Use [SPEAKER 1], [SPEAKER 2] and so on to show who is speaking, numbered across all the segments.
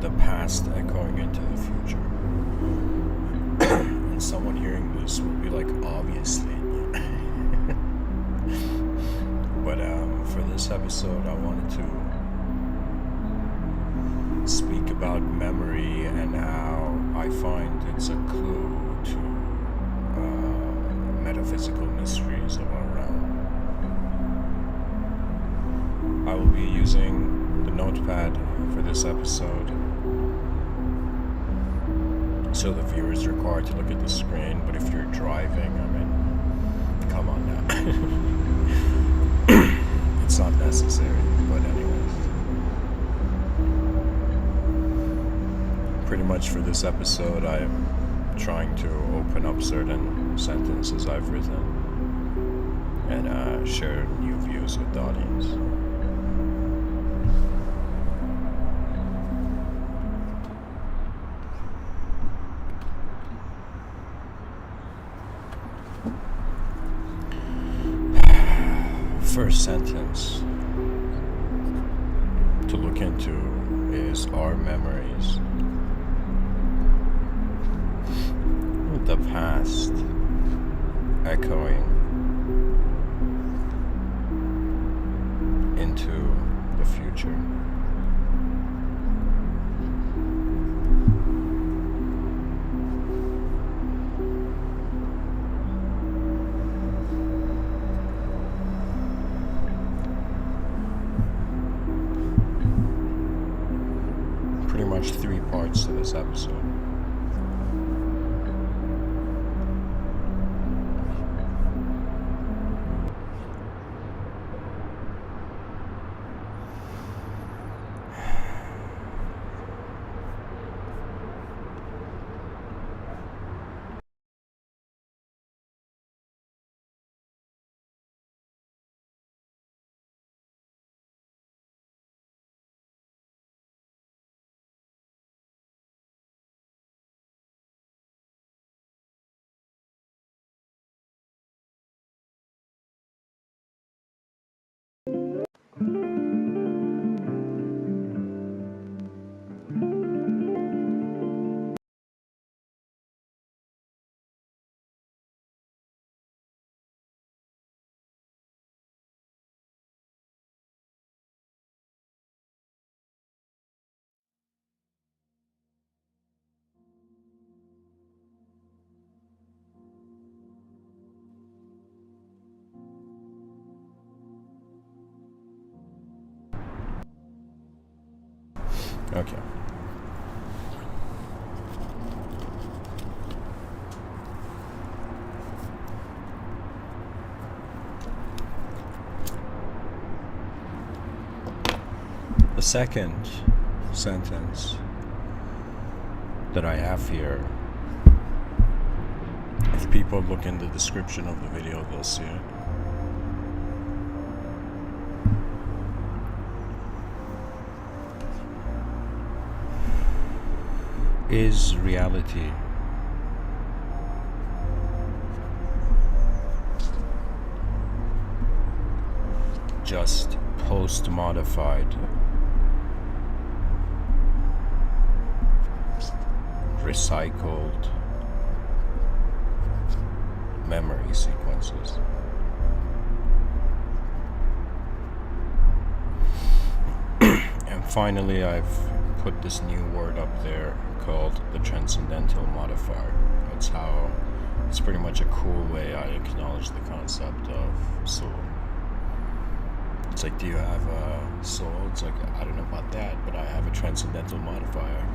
[SPEAKER 1] the past echoing into the future. And someone hearing this will be like, obviously. But for this episode, I wanted to speak about memory and how I find it's a clue to metaphysical mysteries of our realm. I will be using the notepad for this episode, so the viewer is required to look at the screen, but if you're driving, I mean, come on now. It's not necessary, but anyways. Pretty much for this episode, I am trying to open up certain sentences I've written and share new views with the audience. First sentence to look into is our memories. The past echoing into the future. Pretty much 3 parts to this episode. Okay. The second sentence that I have here, if people look in the description of the video, they'll see it. Is reality just post-modified recycled memory sequences? And finally, I've put this new word up there called the Transcendental Modifier. It's pretty much a cool way I acknowledge the concept of soul. It's like, do you have a soul? It's like, I don't know about that, but I have a Transcendental Modifier.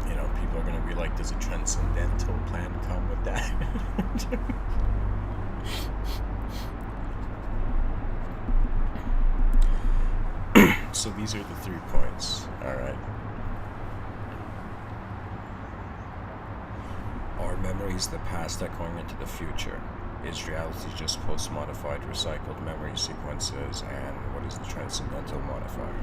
[SPEAKER 1] You know, people are gonna be like, does a transcendental plan come with that? So these are the 3 points. Alright. Our memories, the past echoing into the future. Is reality just post-modified recycled memory sequences? And what is the Transcendental Modifier?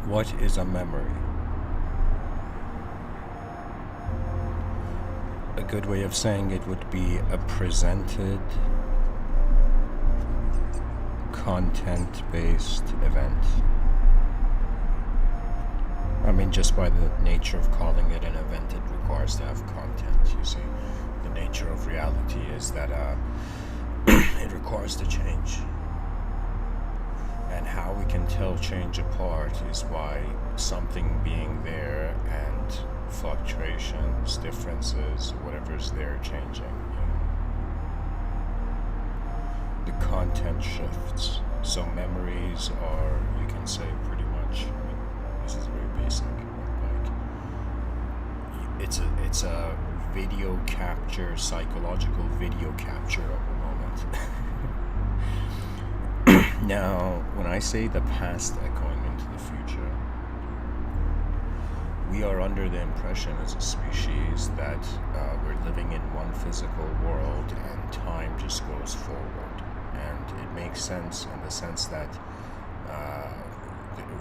[SPEAKER 1] What is a memory? A good way of saying it would be a presented, content-based event. I mean, just by the nature of calling it an event, it requires to have content, you see. The nature of reality is that it requires to change. And how we can tell change apart is by something being there and fluctuations, differences, whatever's there changing. The content shifts. So memories are, you can say, pretty much, I mean, this is very basic, like it's a video capture, psychological video capture of a moment. Now, when I say the past echoing into the future, we are under the impression as a species that we're living in one physical world and time just goes forward. And it makes sense in the sense that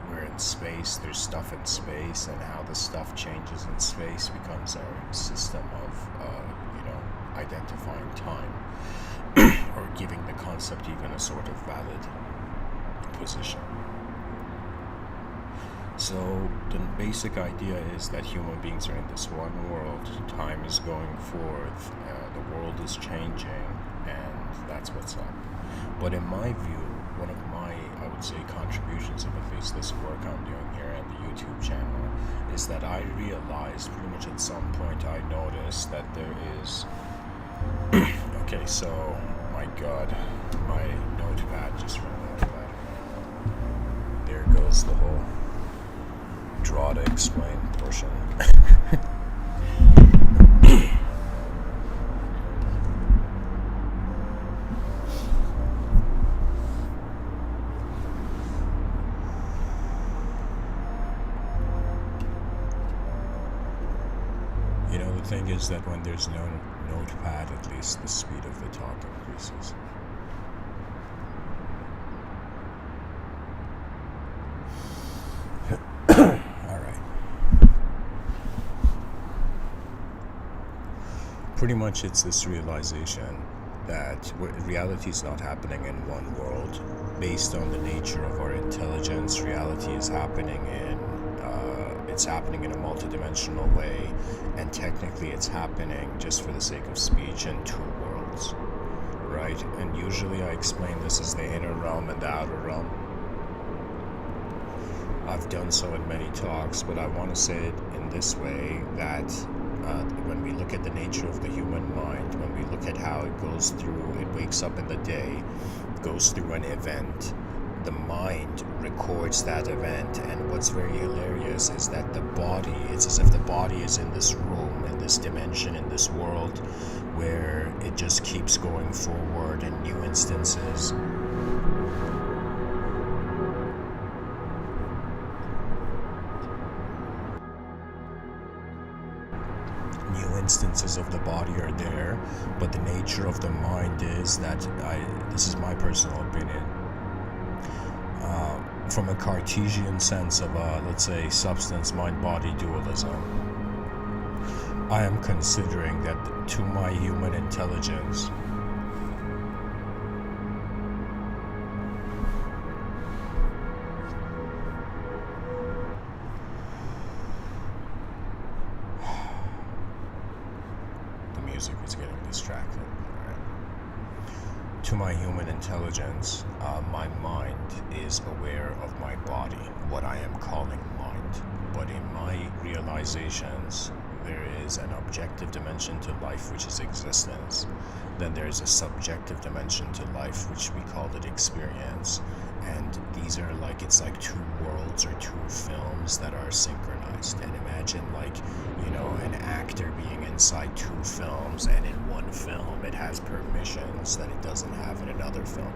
[SPEAKER 1] we're in space, there's stuff in space, and how the stuff changes in space becomes our system of, identifying time, or giving the concept even a sort of valid position. So the basic idea is that human beings are in this one world, time is going forth, the world is changing, and that's what's up. But in my view, one of my, I would say, contributions of at least this work I'm doing here and the YouTube channel is that I realized pretty much at some point I noticed that there is okay, so my god, my notepad just ran out of battery. There goes the whole draw to explain portion. You know, the thing is that when there's no notepad, at least the speed of the talk increases. Alright. Pretty much it's this realization that reality is not happening in one world. Based on the nature of our intelligence, reality is happening in it's happening in a multidimensional way, and technically it's happening, just for the sake of speech, in two worlds, right? And usually I explain this as the inner realm and the outer realm. I've done so in many talks, but I want to say it in this way, that when we look at the nature of the human mind, when we look at how it goes through, it wakes up in the day, goes through an event, the mind records that event, and what's very hilarious is that the body, it's as if the body is in this room, in this dimension, in this world, where it just keeps going forward in new instances. New instances of the body are there, but the nature of the mind is that, this is my personal opinion, from a Cartesian sense of, let's say, substance, mind, body dualism, I am considering that to my human intelligence, the music is getting distracted. To my human intelligence, my mind is aware of my body, what I am calling mind. But in my realizations, there is an objective dimension to life, which is existence. Then there is a subjective dimension to life, which we call it experience. And these are like, it's like two worlds or two films that are synchronized. And imagine, like, you know, an actor being inside two films, and in one film it has permissions that it doesn't have in another film.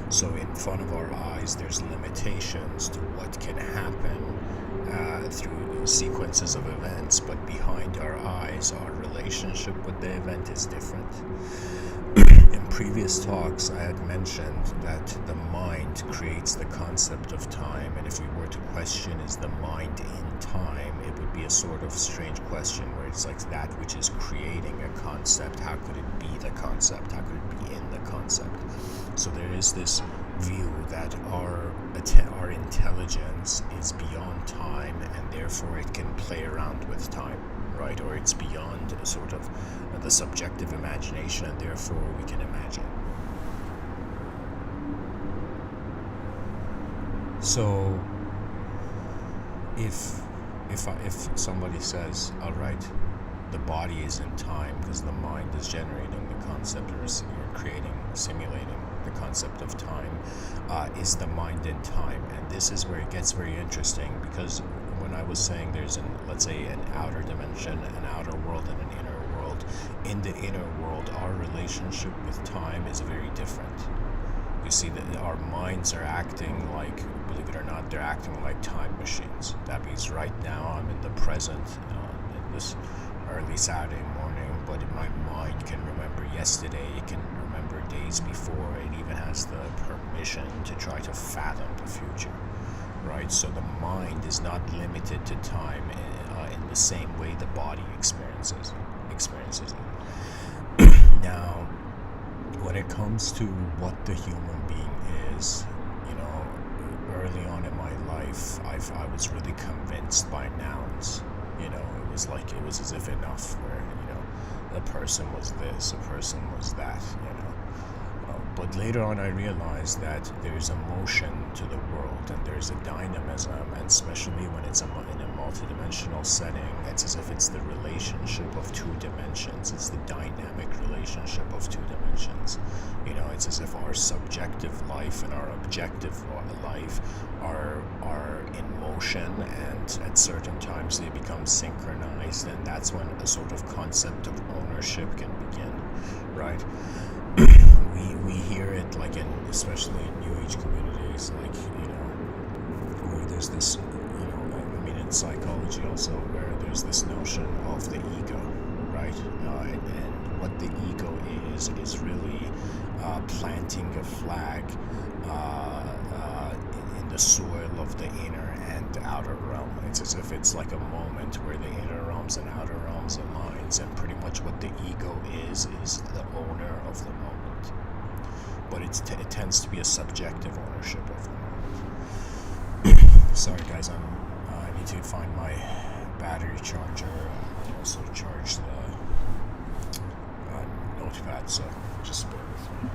[SPEAKER 1] So in front of our eyes there's limitations to what can happen through sequences of events, but behind our eyes our relationship with the event is different. In previous talks, I had mentioned that the mind creates the concept of time, and if we were to question, is the mind in time, it would be a sort of strange question where it's like that which is creating a concept, how could it be the concept? How could it be in the concept? So there is this view that our intelligence is beyond time, and therefore it can play around with time, right? Or it's beyond sort of the subjective imagination, and therefore we can imagine. So if somebody says, all right, the body is in time because the mind is generating the concept, or creating, simulating the concept of time, is the mind in time? And this is where it gets very interesting, because when I was saying there's let's say an outer dimension, an outer world, and an inner world, in the inner world our relationship with time is very different. You see that our minds are acting like, believe it or not, they're acting like time machines. That means right now I'm in the present, in this early Saturday morning, but my mind can remember yesterday, it can remember days before, it even has the permission to try to fathom the future, right? So the mind is not limited to time in the same way the body experiences it. Now, when it comes to what the human being is, early on in my life, I was really convinced by nouns. It was as if enough, where, a person was this, a person was that, But later on I realized that there's a motion to the world, and there's a dynamism, and especially when it's in a multidimensional setting, it's as if it's the relationship of two dimensions. It's the dynamic relationship of two dimensions. It's as if our subjective life and our objective life are in motion, and at certain times they become synchronized, and that's when a sort of concept of ownership can begin, right? We hear it especially in New Age communities, where there's this, in psychology also, where there's this notion of the ego, right? And what the ego is really planting a flag in the soil of the inner and outer realm. It's as if it's like a moment where the inner realms and outer realms aligns, and pretty much what the ego is the owner of the moment. But it tends to be a subjective ownership of the moment. Sorry guys, I need to find my battery charger and also charge the notepad, so just bear with me.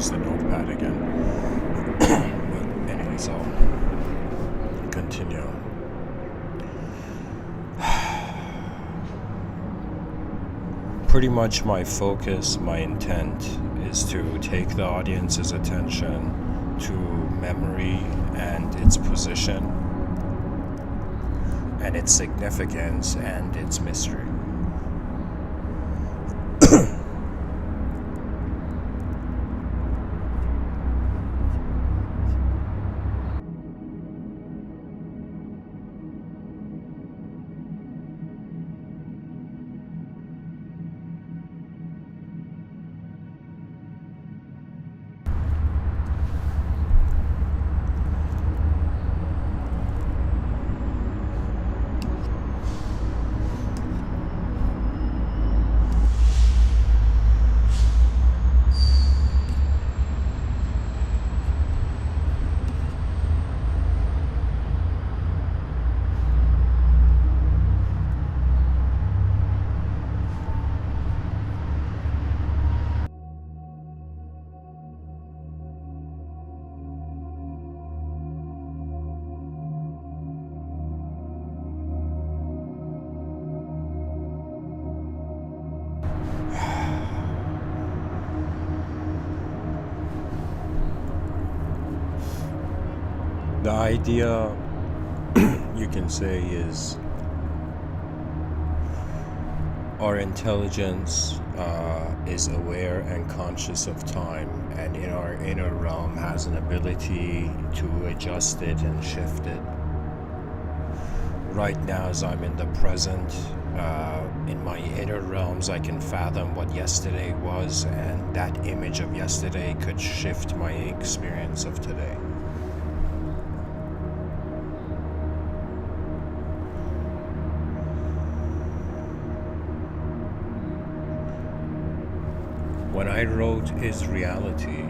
[SPEAKER 1] use the notepad again. But anyways, I'll continue. Pretty much my focus, my intent is to take the audience's attention to memory and its position and its significance and its mystery. The idea, you can say, is our intelligence is aware and conscious of time, and in our inner realm has an ability to adjust it and shift it. Right now, as I'm in the present, in my inner realms, I can fathom what yesterday was, and that image of yesterday could shift my experience of today. When I wrote Is Reality,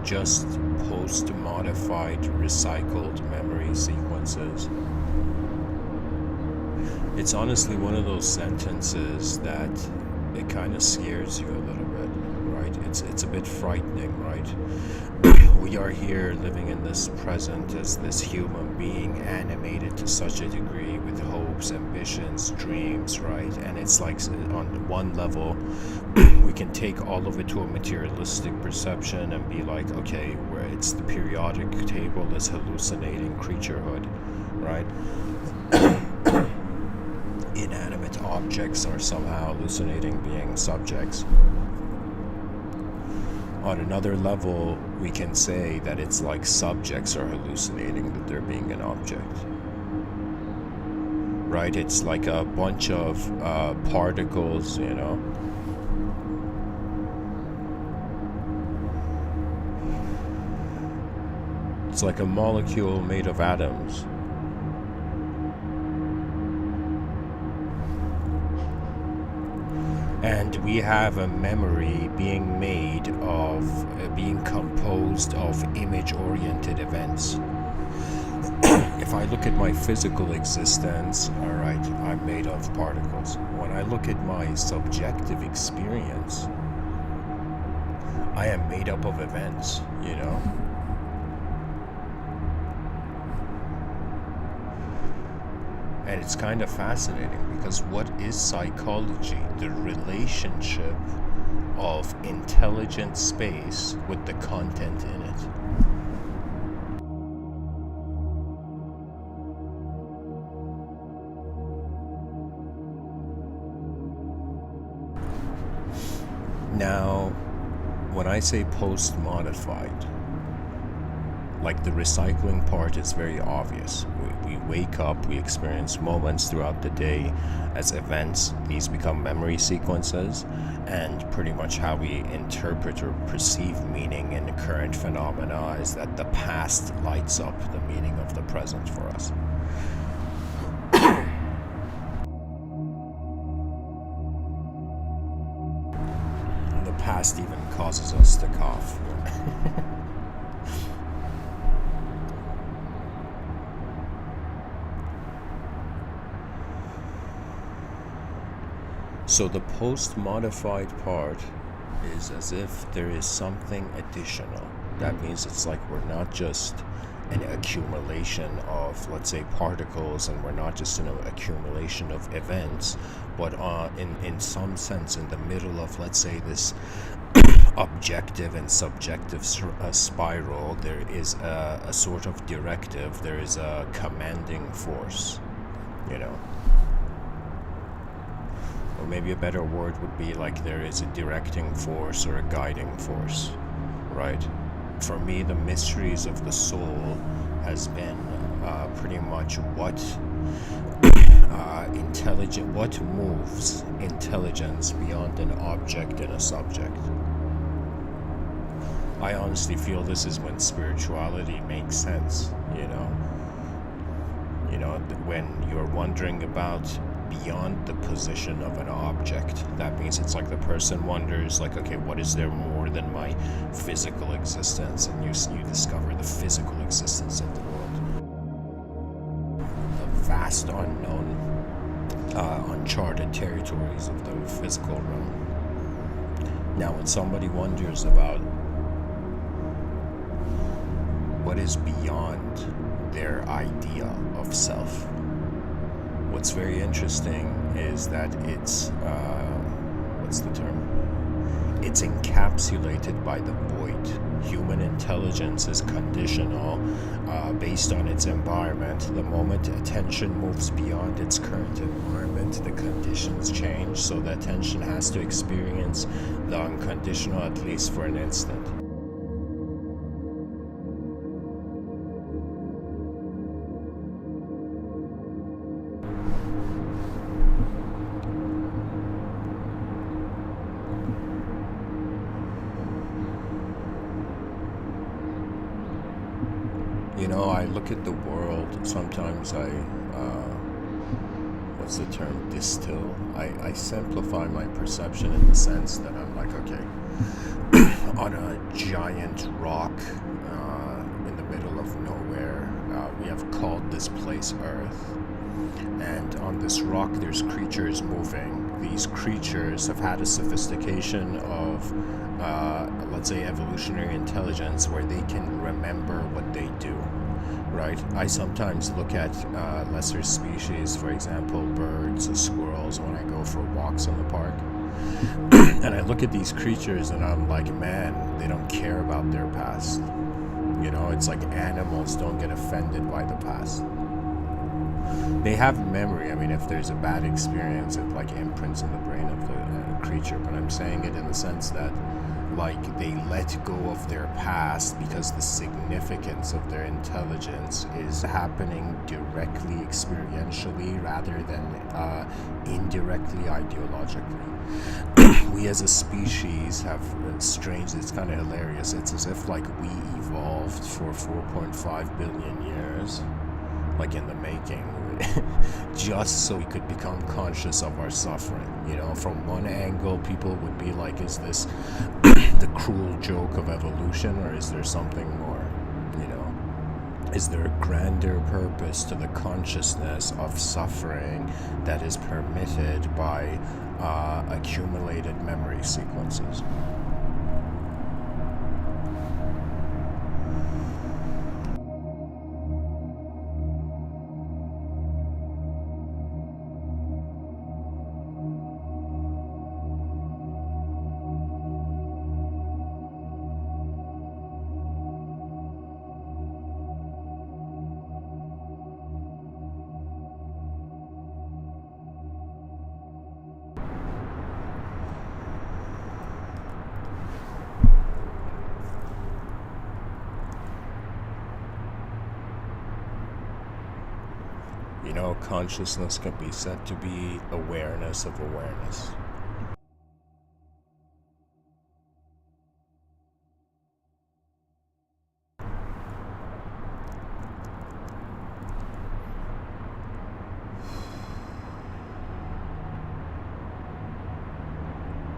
[SPEAKER 1] just post-modified, recycled memory sequences, it's honestly one of those sentences that it kind of scares you a little bit, right? It's a bit frightening, right? We are here living in this present as this human being, animated to such a degree with hopes, ambitions, dreams, right? And it's like on one level, we can take all of it to a materialistic perception and be like, okay, where it's the periodic table that's hallucinating creaturehood, right? Inanimate objects are somehow hallucinating being subjects. On another level, we can say that it's like subjects are hallucinating that they're being an object. Right? It's like a bunch of particles, you know. It's like a molecule made of atoms. And we have a memory being made of, being composed of image-oriented events. If I look at my physical existence, alright, I'm made of particles. When I look at my subjective experience, I am made up of events, you know? And it's kind of fascinating because what is psychology? The relationship of intelligent space with the content in it. Now, when I say post-modified, like the recycling part is very obvious. We wake up, we experience moments throughout the day as events. These become memory sequences, and pretty much how we interpret or perceive meaning in the current phenomena is that the past lights up the meaning of the present for us. The past even causes us to cough. So the post-modified part is as if there is something additional. That means it's like we're not just an accumulation of, let's say, particles, and we're not just an accumulation of events, but in some sense, in the middle of, let's say, this objective and subjective spiral, there is a sort of directive, there is a commanding force, you know. Or maybe a better word would be like there is a directing force or a guiding force, right? For me, the mysteries of the soul has been pretty much what what moves intelligence beyond an object and a subject. I honestly feel this is when spirituality makes sense, you know. When you're wondering about beyond the position of an object, that means it's like the person wonders, like, okay, what is there more than my physical existence? And you discover the physical existence of the world, the vast unknown, uncharted territories of the physical realm. Now, when somebody wonders about what is beyond their idea of self, what's very interesting is that it's what's the term? It's encapsulated by the void. Human intelligence is conditional based on its environment. The moment attention moves beyond its current environment, the conditions change, so the attention has to experience the unconditional at least for an instant. I look at the world, sometimes what's the term, distill. I simplify my perception in the sense that I'm like, okay, on a giant rock in the middle of nowhere, we have called this place Earth. And on this rock, there's creatures moving. These creatures have had a sophistication of, let's say, evolutionary intelligence where they can remember what they do, right? I sometimes look at lesser species, for example, birds, squirrels, when I go for walks in the park. And I look at these creatures and I'm like, man, they don't care about their past. It's like animals don't get offended by the past. They have memory. I mean, if there's a bad experience, it like imprints in the brain of the creature. But I'm saying it in the sense that, like, they let go of their past because the significance of their intelligence is happening directly experientially rather than indirectly ideologically. We as a species have strange, it's kind of hilarious. It's as if like we evolved for 4.5 billion years, like in the making, just so we could become conscious of our suffering. From one angle, people would be like, is this the cruel joke of evolution, or is there something more? Is there a grander purpose to the consciousness of suffering that is permitted by accumulated memory sequences? Consciousness can be said to be awareness of awareness.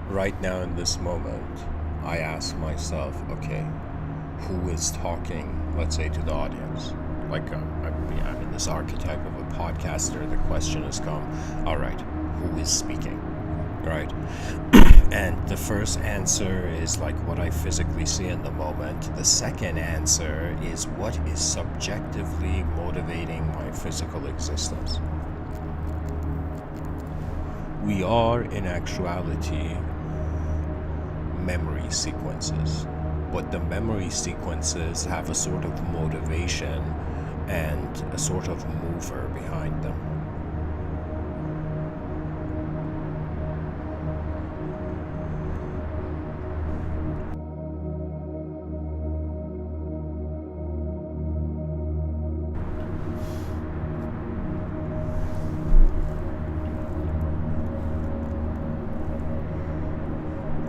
[SPEAKER 1] Right now in this moment, I ask myself, okay, who is talking, let's say, to the audience? Like, I'm in this archetype of a podcaster. The question has come, all right, who is speaking? right? And the first answer is like what I physically see in the moment. The second answer is what is subjectively motivating my physical existence. We are, in actuality, memory sequences, but the memory sequences have a sort of motivation and a sort of mover behind them.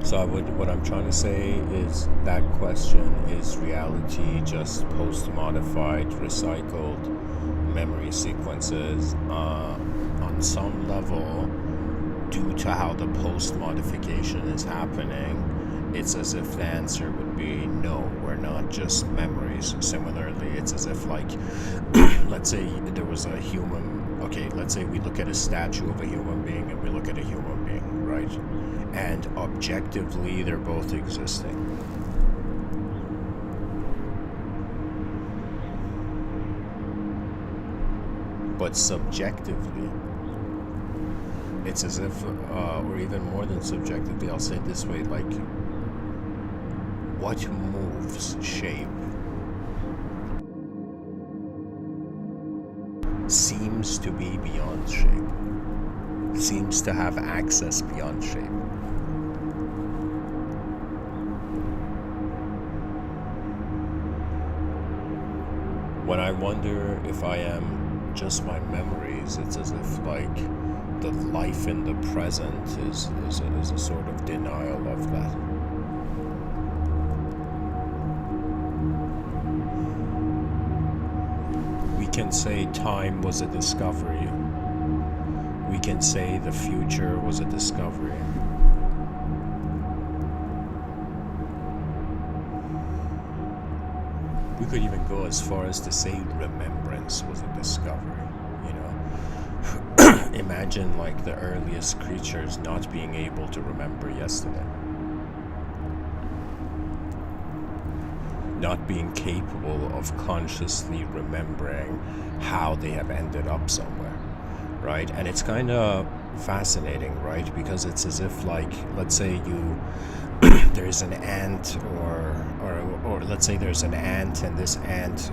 [SPEAKER 1] So what I'm trying to say is that question, is reality just post-modified, recycled memory sequences? On some level, due to how the post-modification is happening, it's as if the answer would be no, we're not just memories. Similarly, it's as if, like, let's say there was a human, okay, let's say we look at a statue of a human being and we look at a human being, right? And objectively, they're both existing. But subjectively, it's as if, or even more than subjectively, I'll say it this way, like, what moves shape seems to be beyond shape, seems to have access beyond shape. When I wonder if I am just my memories, it's as if, like, the life in the present is a sort of denial of that. We can say time was a discovery. We can say the future was a discovery. We could even go as far as to say remembrance was a discovery, you know. Imagine, like, the earliest creatures not being able to remember yesterday. Not being capable of consciously remembering how they have ended up somewhere, right? And it's kind of fascinating, right? Because it's as if, like, let's say there's an ant, or let's say there's an ant, and this ant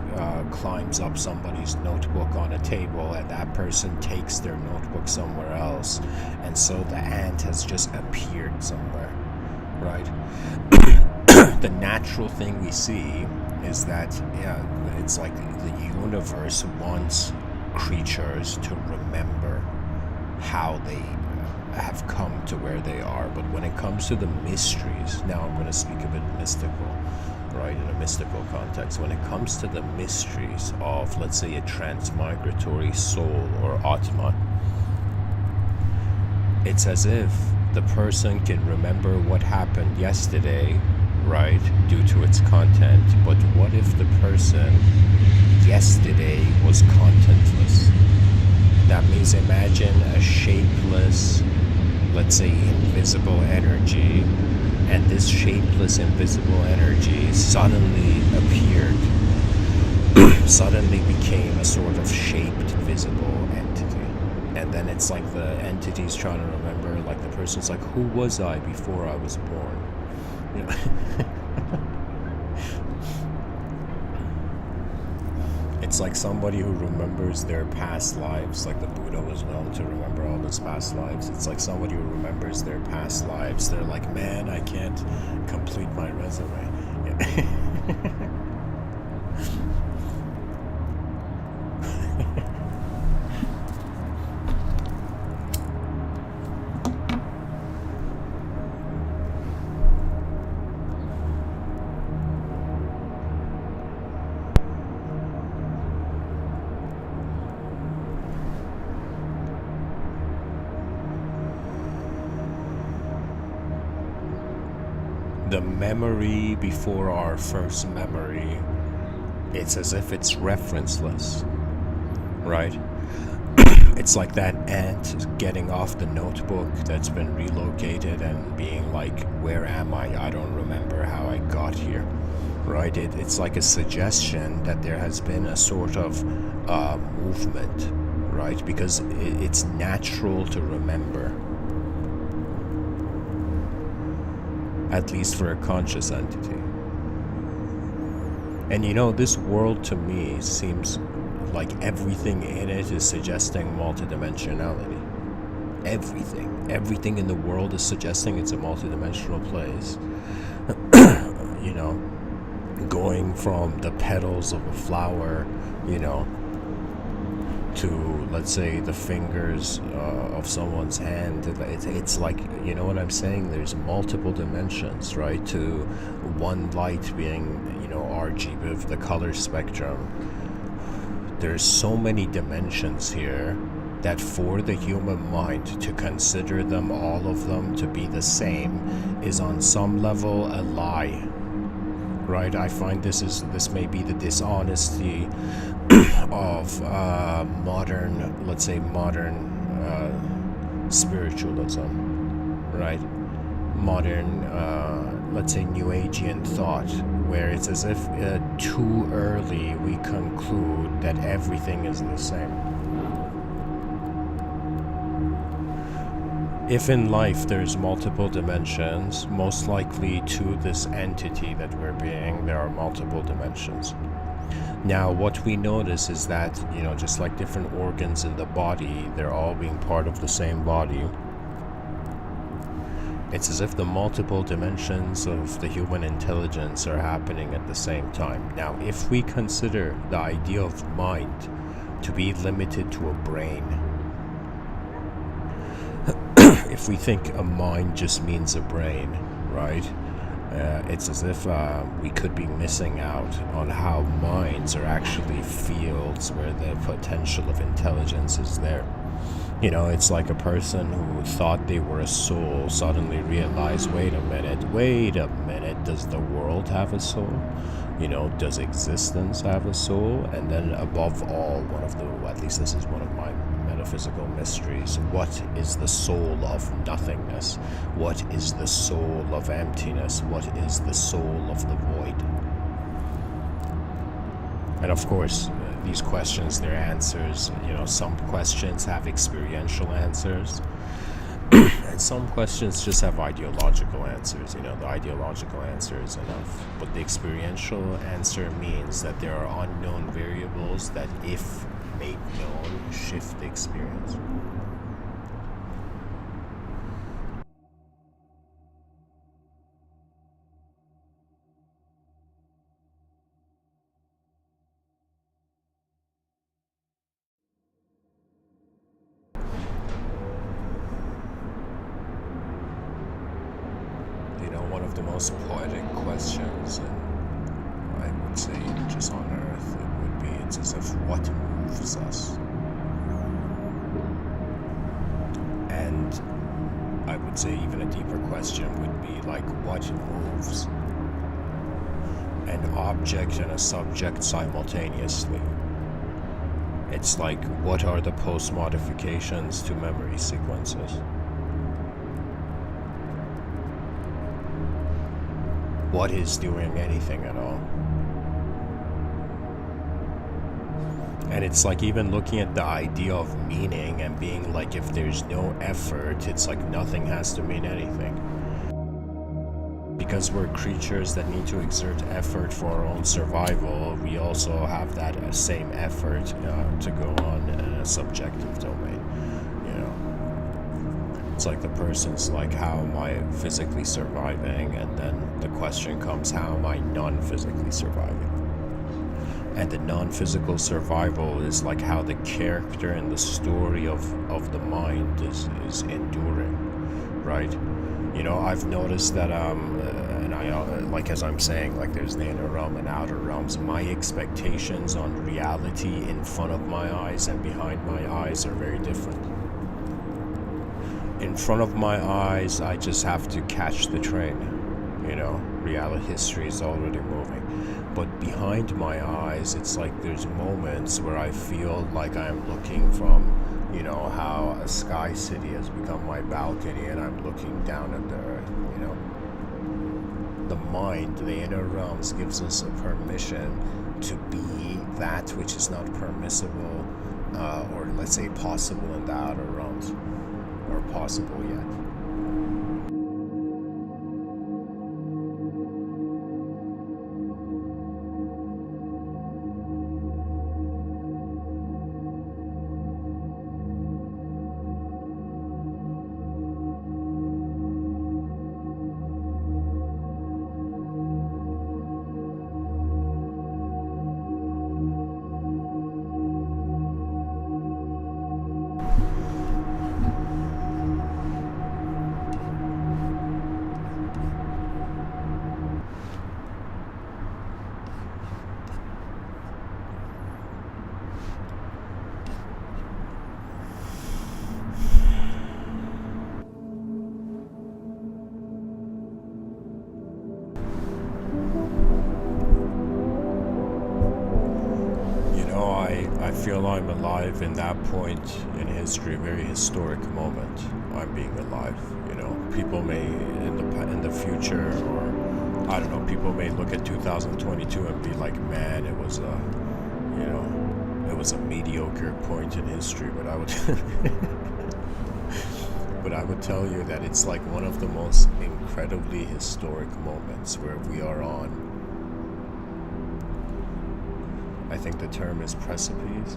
[SPEAKER 1] climbs up somebody's notebook on a table, and that person takes their notebook somewhere else, and so the ant has just appeared somewhere, right? The natural thing we see is that, yeah, it's like the universe wants creatures to remember how they have come to where they are. But when it comes to the mysteries, now I'm going to speak a bit mystical, right, in a mystical context. When it comes to the mysteries of, let's say, a transmigratory soul or Atman, it's as if the person can remember what happened yesterday, right, due to its content. But what if the person yesterday was contentless? That means imagine a shapeless, let's say, invisible energy, and this shapeless, invisible energy suddenly appeared, suddenly became a sort of shaped, visible entity. And then it's like the entity's trying to remember, like the person's like, who was I before I was born? You know? It's like somebody who remembers their past lives, like the Buddha was known to remember all his past lives. It's like somebody who remembers their past lives. They're like, man, I can't complete my resume. The memory before our first memory, it's as if it's referenceless, right? It's like that ant getting off the notebook that's been relocated and being like, where am I? I don't remember how I got here. Right? It's like a suggestion that there has been a sort of movement, right? Because it's natural to remember, at least for a conscious entity. And you know, this world to me seems like everything in it is suggesting multidimensionality. Everything in the world is suggesting it's a multidimensional place. You know, going from the petals of a flower, you know, to, let's say, the fingers of someone's hand. It's like, you know what I'm saying? There's multiple dimensions, right? To one light being, you know, RGB of the color spectrum. There's so many dimensions here that for the human mind to consider them, all of them, to be the same is on some level a lie. Right, I find this may be the dishonesty of modern, let's say modern spiritualism, right? Modern, let's say New Agean thought, where it's as if too early we conclude that everything is the same. If in life there's multiple dimensions, most likely to this entity that we're being, there are multiple dimensions. Now, what we notice is that, you know, just like different organs in the body, they're all being part of the same body. It's as if the multiple dimensions of the human intelligence are happening at the same time. Now, if we consider the idea of mind to be limited to a brain, if we think a mind just means a brain, right? It's as if we could be missing out on how minds are actually fields where the potential of intelligence is there. You know, it's like a person who thought they were a soul suddenly realized, wait a minute, does the world have a soul? You know, does existence have a soul? And then above all, at least this is one of my metaphysical mysteries, what is the soul of nothingness? What is the soul of emptiness? What is the soul of the void? And of course, these questions, their answers, you know, some questions have experiential answers, and some questions just have ideological answers. You know, the ideological answer is enough, but the experiential answer means that there are unknown variables that, if made known, shift the experience. You know, one of the most poetic questions, I would say, just on Earth, it would be, it's as if what moves us? And I would say even a deeper question would be like, what moves an object and a subject simultaneously? It's like, what are the post-modifications to memory sequences? What is doing anything at all? And it's like even looking at the idea of meaning and being like, if there's no effort, it's like nothing has to mean anything. Because we're creatures that need to exert effort for our own survival, we also have that same effort to go on in a subjective domain. You know, it's like the person's like, how am I physically surviving? And then the question comes, how am I non-physically surviving? And the non-physical survival is like how the character and the story of the mind is enduring, right? You know, I've noticed that, and I, like as I'm saying, like there's the inner realm and outer realms. My expectations on reality in front of my eyes and behind my eyes are very different. In front of my eyes, I just have to catch the train. You know, reality, history is already moving. But behind my eyes, it's like there's moments where I feel like I'm looking from You know, how a sky city has become my balcony and I'm looking down at the earth, you know. The mind, the inner realms, gives us a permission to be that which is not permissible, or let's say possible in the outer realms, or possible yet. I feel I'm alive in that point in history, a very historic moment. I'm being alive. You know, people may in the future, or I don't know, people may look at 2022 and be like, man, it was a mediocre point in history. But I would, but I would tell you that it's like one of the most incredibly historic moments where we are on. I think the term is precipice.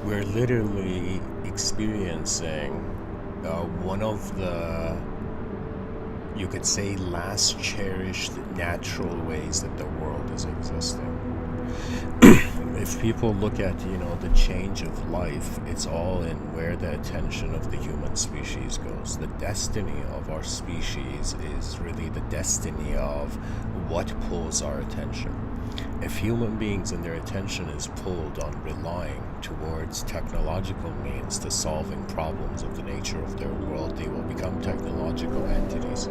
[SPEAKER 1] We're literally experiencing one of the, you could say, last cherished natural ways that the world is existing. If people look at, the change of life, it's all in where the attention of the human species goes. The destiny of our species is really the destiny of what pulls our attention. If human beings and their attention is pulled on relying towards technological means to solving problems of the nature of their world, they will become technological entities.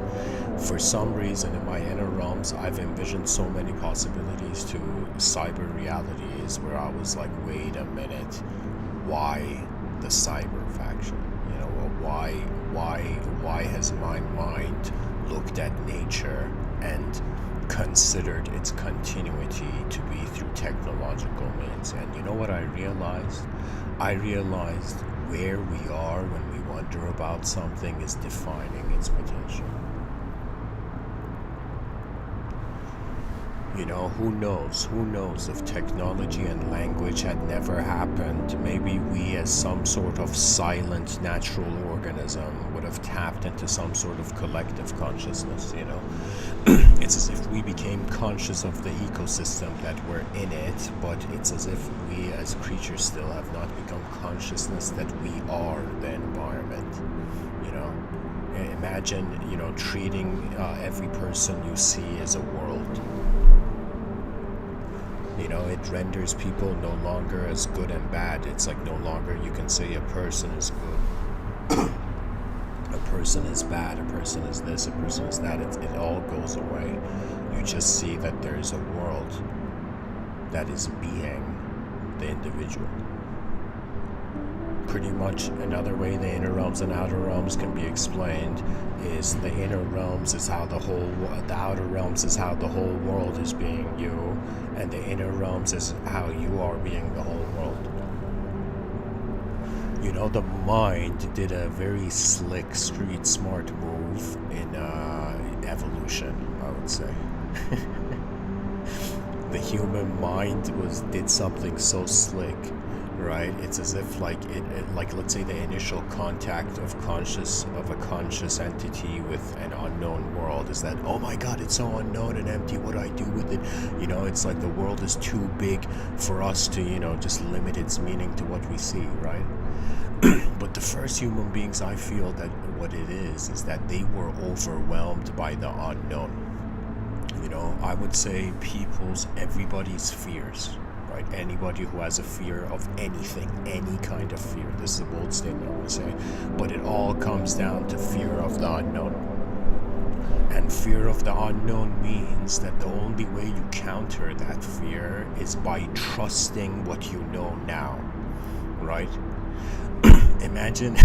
[SPEAKER 1] For some reason, in my inner realms, I've envisioned so many possibilities to cyber realities where I was like, wait a minute, why the cyber faction? Why has my mind looked at nature and considered its continuity to be through technological means? And you know what I realized? I realized where we are when we wonder about something is defining its potential. Who knows if technology and language had never happened, maybe we as some sort of silent natural organism would have tapped into some sort of collective consciousness, It's as if we became conscious of the ecosystem that we're in it, but it's as if we as creatures still have not become consciousness that we are the environment, Imagine, treating every person you see as a world. It renders people no longer as good and bad. It's like no longer you can say a person is good, a person is bad, a person is this, a person is that. It all goes away. You just see that there is a world that is being the individual. Pretty much another way the inner realms and outer realms can be explained is the inner realms is how the outer realms is how the whole world is being you, and the inner realms is how you are being the whole world. The mind did a very slick, street smart move in evolution, I would say. The human mind did something so slick. Right, it's as if like let's say the initial contact of a conscious entity with an unknown world is that, oh my god, it's so unknown and empty, what do I do with it? It's like the world is too big for us to just limit its meaning to what we see, right? But the first human beings, I feel that what it is that they were overwhelmed by the unknown. I would say everybody's fears. Right? Anybody who has a fear of anything, any kind of fear. This is a bold statement I want to say, but it all comes down to fear of the unknown. And fear of the unknown means that the only way you counter that fear is by trusting what you know now, right? Imagine,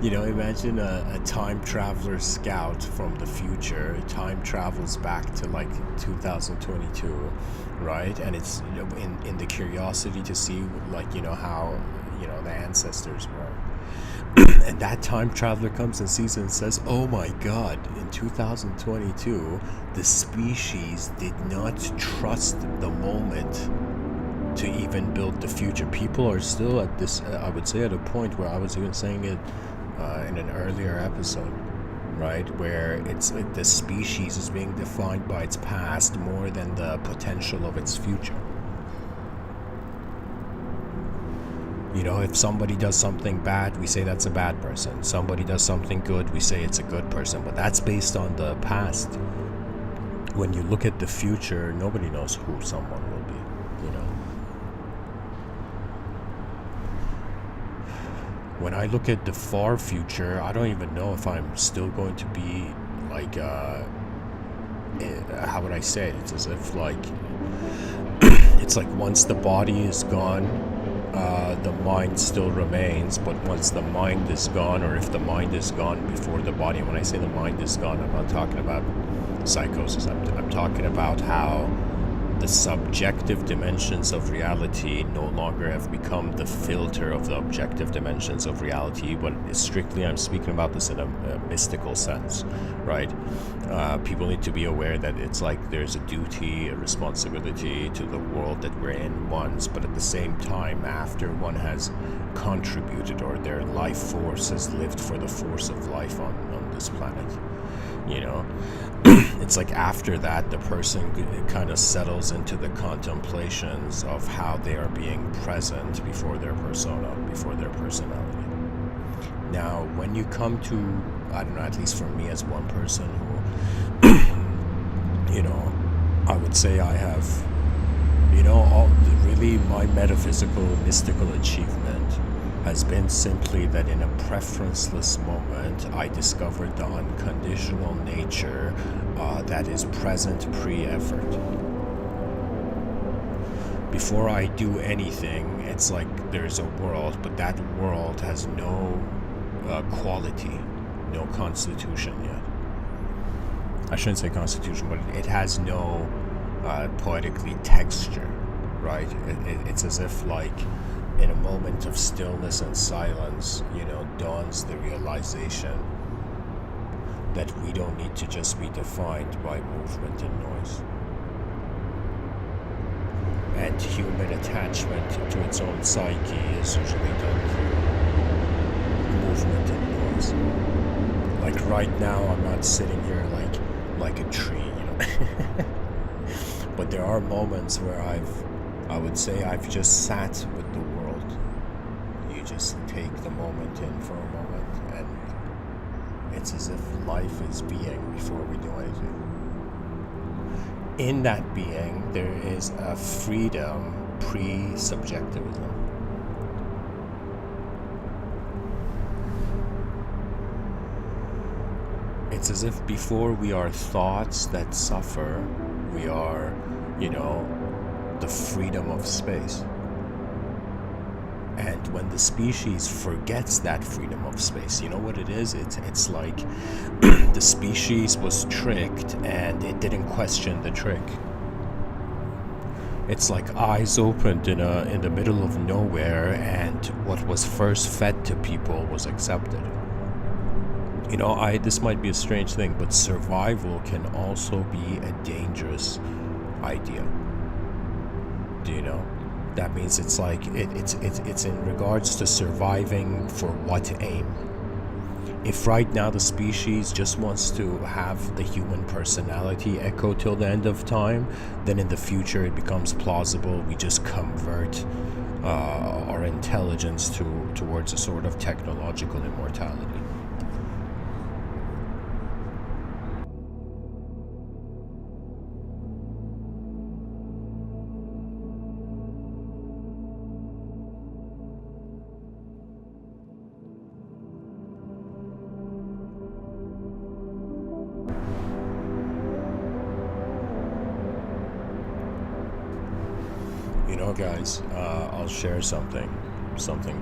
[SPEAKER 1] imagine a time traveler scout from the future. Time travels back to like 2022, right? And it's in the curiosity to see how the ancestors were. And that time traveler comes and sees it and says, oh my god, in 2022 the species did not trust the moment to even build the future. People are still at this, I would say, at a point where I was even saying it in an earlier episode, right, where it's like the species is being defined by its past more than the potential of its future. If somebody does something bad, we say that's a bad person. Somebody does something good, we say it's a good person. But that's based on the past. When you look at the future, nobody knows who someone will be, When I look at the far future, I don't even know if I'm still going to be like, how would I say it? It's as if it's like once the body is gone, the mind still remains, but once the mind is gone, or if the mind is gone before the body, and when I say the mind is gone, I'm not talking about psychosis, I'm talking about how the subjective dimensions of reality no longer have become the filter of the objective dimensions of reality. But strictly, I'm speaking about this in a mystical sense, right? People need to be aware that it's like there's a duty, a responsibility to the world that we're in once, but at the same time, after one has contributed, or their life force has lived for the force of life on this planet, it's like after that the person kind of settles into the contemplations of how they are being present before their persona, before their personality. Now, when you come to, I don't know, at least for me as one person who, I would say I have, really my metaphysical, mystical achievement has been simply that in a preferenceless moment, I discovered the unconditional nature that is present pre-effort. Before I do anything, it's like there's a world, but that world has no quality, no constitution yet. I shouldn't say constitution, but it has no poetically texture, right? It's as if like in a moment of stillness and silence, dawns the realization that we don't need to just be defined by movement and noise. And human attachment to its own psyche is usually done through movement and noise. Like right now, I'm not sitting here like a tree, But there are moments where I would say I've just sat with the world. You just take the moment in for a moment, and it's as if life is being before we do anything. In that being, there is a freedom pre-subjectivism. It's as if before we are thoughts that suffer, we are, the freedom of space. And when the species forgets that freedom of space, you know what it is? It's like the species was tricked and it didn't question the trick. It's like eyes opened in the middle of nowhere, and what was first fed to people was accepted. This might be a strange thing, but survival can also be a dangerous idea. Do you know? That means it's like it's in regards to surviving for what aim? If right now the species just wants to have the human personality echo till the end of time, then in the future it becomes plausible we just convert our intelligence towards a sort of technological immortality. Guys, I'll share something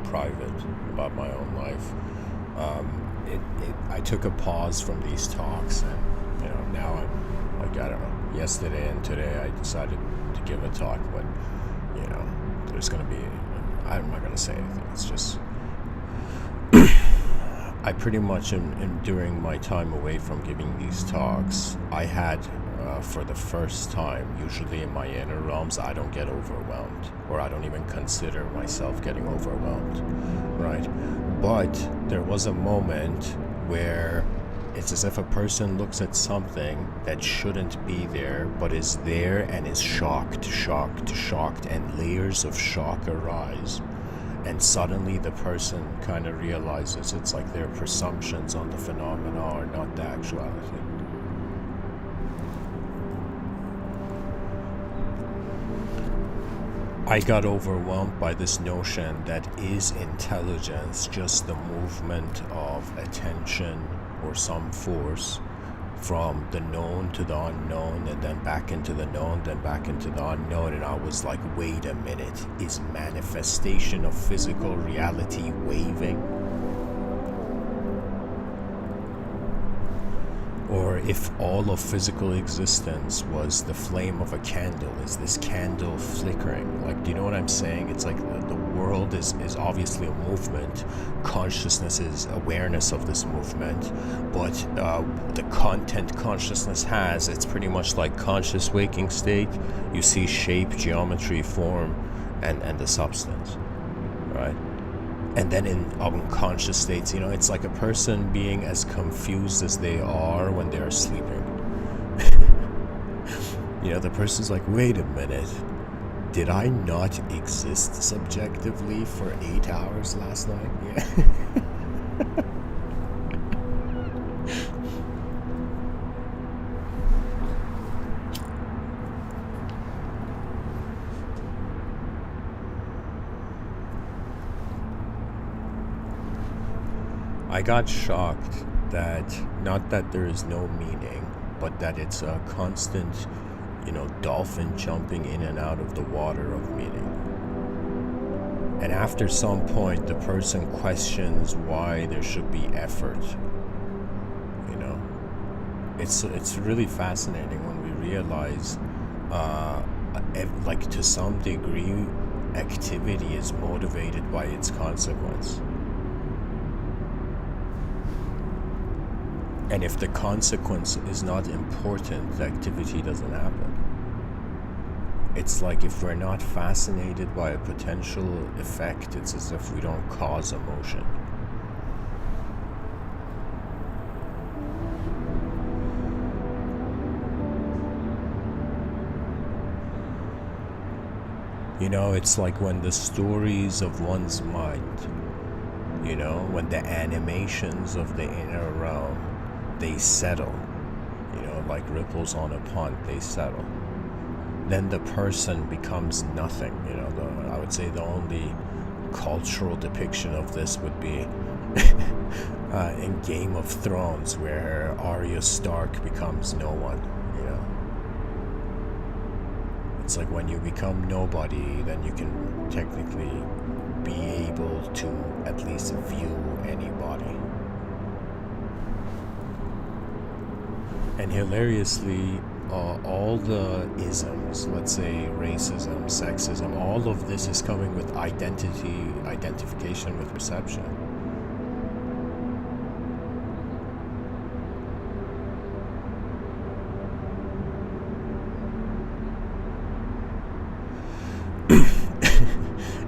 [SPEAKER 1] private about my own life. I took a pause from these talks, and now I'm like, I don't know. Yesterday and today, I decided to give a talk, but there's gonna be. I'm not gonna say anything. It's just I pretty much am during my time away from giving these talks, I had for the first time, usually in my inner realms, I don't get overwhelmed, or I don't even consider myself getting overwhelmed, right? But there was a moment where it's as if a person looks at something that shouldn't be there, but is there, and is shocked, and layers of shock arise. And suddenly the person kind of realizes it's like their presumptions on the phenomena are not the actuality. I got overwhelmed by this notion that is intelligence just the movement of attention or some force from the known to the unknown, and then back into the known, then back into the unknown. And I was like, wait a minute, is manifestation of physical reality waving? Or if all of physical existence was the flame of a candle, is this candle flickering? Like, do you know what I'm saying? It's like the world is obviously a movement. Consciousness is awareness of this movement. But the content consciousness has, it's pretty much like conscious waking state. You see shape, geometry, form, and the substance, right? And then in unconscious states, it's like a person being as confused as they are when they're sleeping. The person's like, wait a minute, did I not exist subjectively for 8 hours last night? Yeah. I got shocked that, not that there is no meaning, but that it's a constant, dolphin jumping in and out of the water of meaning. And after some point, the person questions why there should be effort. It's really fascinating when we realize, like to some degree, activity is motivated by its consequence. And if the consequence is not important, the activity doesn't happen. It's like if we're not fascinated by a potential effect, it's as if we don't cause emotion. It's like when the stories of one's mind, when the animations of the inner realm, they settle, like ripples on a pond, they settle. Then the person becomes nothing. I would say the only cultural depiction of this would be in Game of Thrones, where Arya Stark becomes no one. It's like when you become nobody, then you can technically be able to at least view anybody. And hilariously, all the isms, let's say racism, sexism, all of this is coming with identification with perception.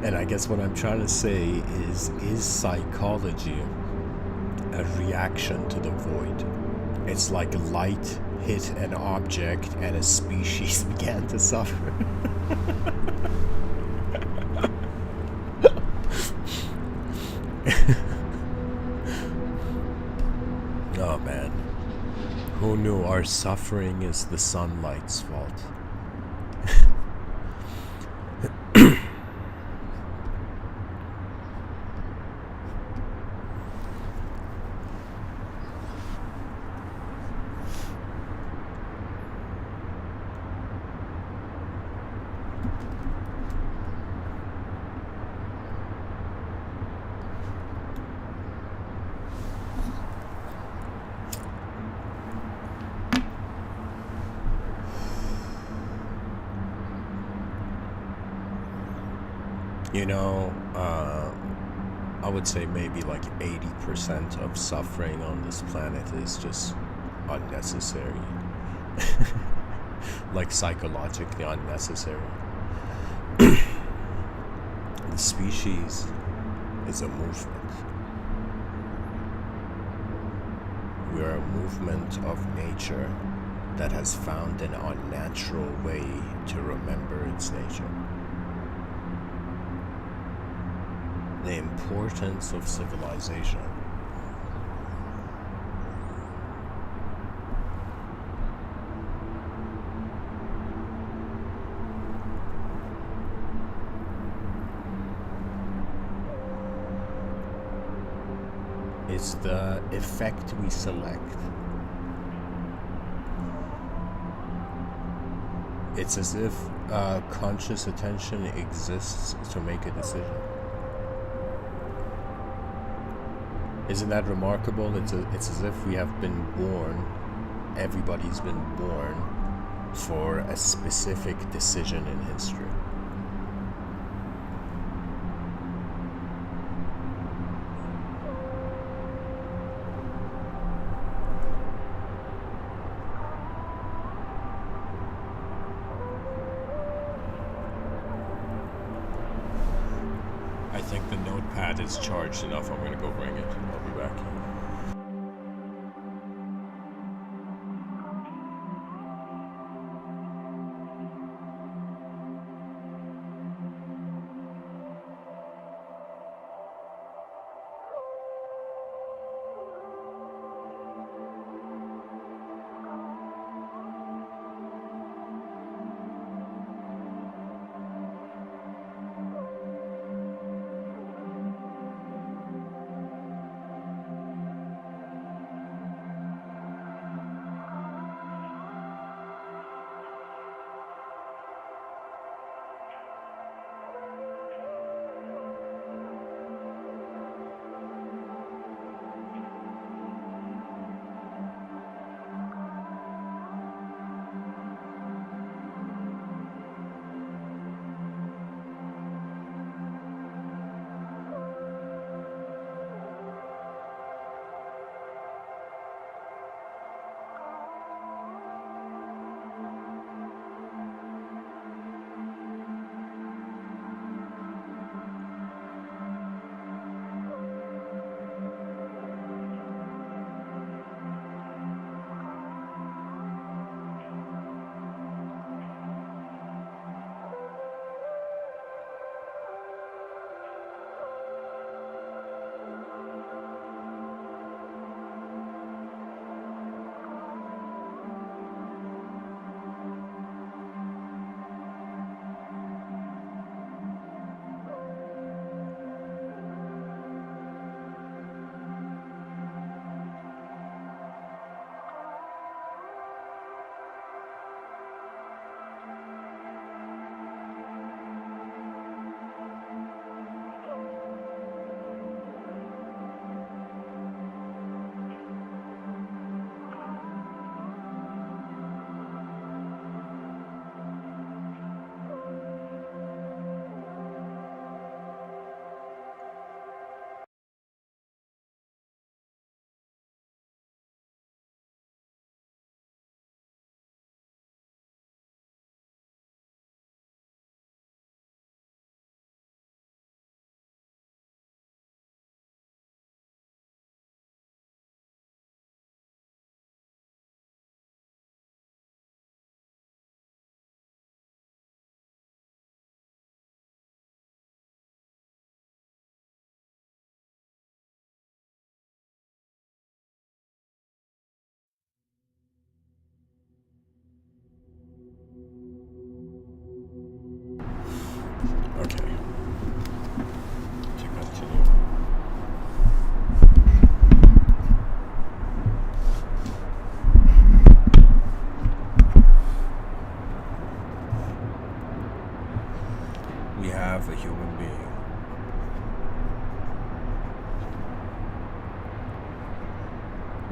[SPEAKER 1] And I guess what I'm trying to say is psychology a reaction to the void? It's like light hit an object and a species began to suffer. Oh man, who knew our suffering is the sunlight's fault? You know, I would say maybe like 80% of suffering on this planet is just unnecessary. Like psychologically unnecessary. The species is a movement. We are a movement of nature that has found an unnatural way to remember its nature. The importance of civilization. Is the effect we select. It's as if conscious attention exists to make a decision. Isn't that remarkable? It's as if we have been born, everybody's been born for a specific decision in history. I think the notepad is charged enough. I'm gonna go bring it. I'll be back. Okay. To continue. We have a human being.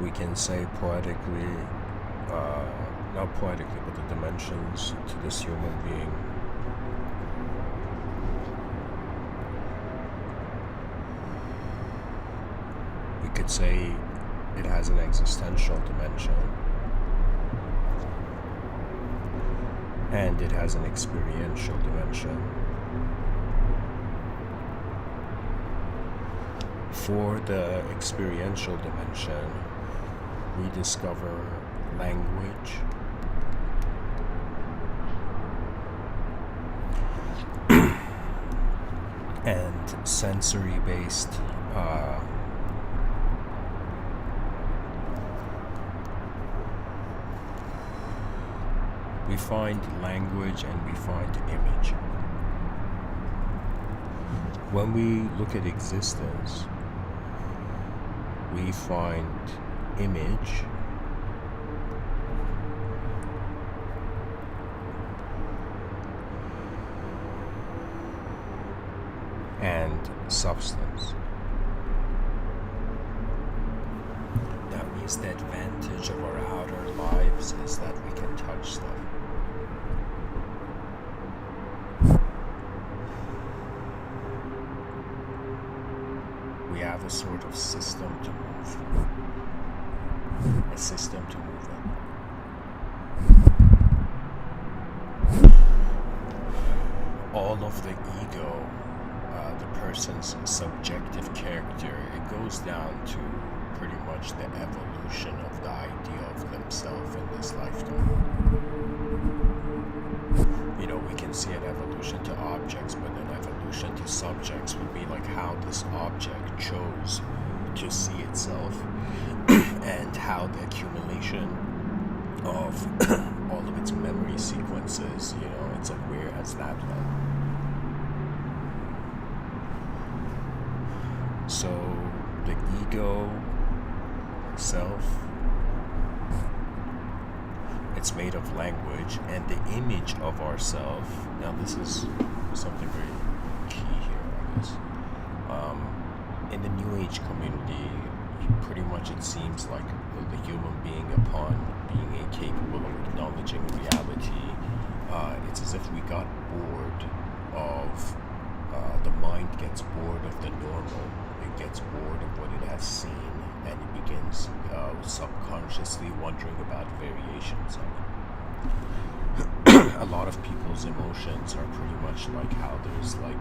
[SPEAKER 1] We can say poetically, not poetically, but the dimensions to this human being We could say it has an existential dimension, and it has an experiential dimension. For the experiential dimension, we discover language, and sensory-based we find language and we find image. When we look at existence, we find image and substance. That means the advantage of our outer lives is that we can touch them. We have a sort of system to move through, a system to move in. All of the ego, the person's subjective character, it goes down to pretty much the evolution of the idea of themselves in this lifetime. You know, we can see an evolution to objects, but an evolution to subjects would be like how this object chose to see itself and how the accumulation of all of its memory sequences, you know, it's like where has that led? So the ego self, it's made of language, and the image of ourself. Now this is something very key here, I guess. In the New Age community, pretty much it seems like the human being, upon being incapable of acknowledging reality, it's as if we got bored of, the mind gets bored of the normal. It gets bored of what it has seen, and it begins subconsciously wondering about variations of it. A lot of people's emotions are pretty much like how there's like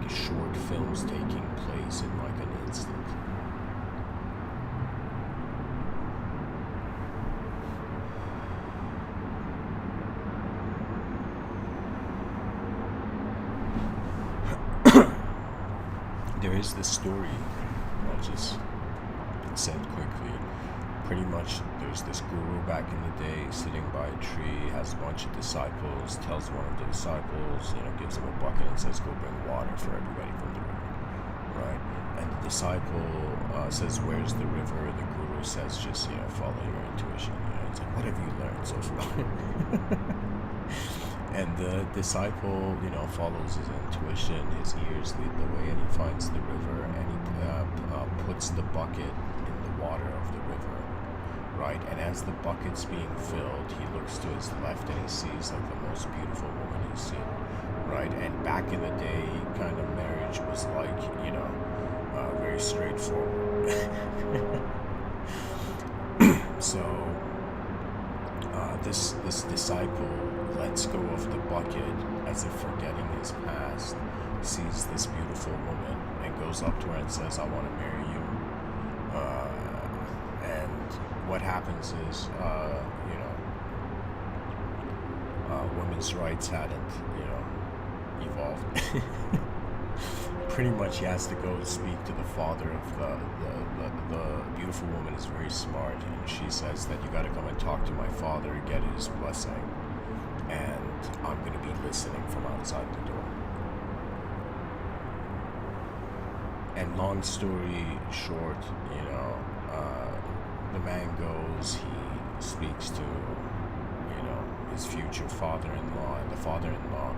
[SPEAKER 1] short films taking place in like an instant. There is this story, I'll just say it quickly. Pretty much there's this guru back in the day sitting by a tree, has a bunch of disciples, tells one of the disciples, you know, gives him a bucket and says, go bring water for everybody from the river, right? And the disciple says, where's the river? The guru says, just, you know, follow your intuition. You know, it's like, what have you learned so far? And the disciple, you know, follows his intuition, his ears lead the way, and he finds the river, and he puts the bucket in the water of the river, right? And as the bucket's being filled, he looks to his left and he sees like the most beautiful woman he's seen, right? And back in the day, kind of marriage was like, you know, very straightforward. So this disciple lets go of the bucket as if forgetting his past, sees this beautiful woman and goes up to her and says, I want to marry you. And what happens is, you know, women's rights hadn't, you know, evolved. Pretty much he has to go speak to the father of the beautiful woman is very smart, and she says that you got to come and talk to my father, get his blessing, and I'm going to be listening from outside the door. And long story short, you know, the man goes, he speaks to, you know, his future father-in-law, and the father-in-law,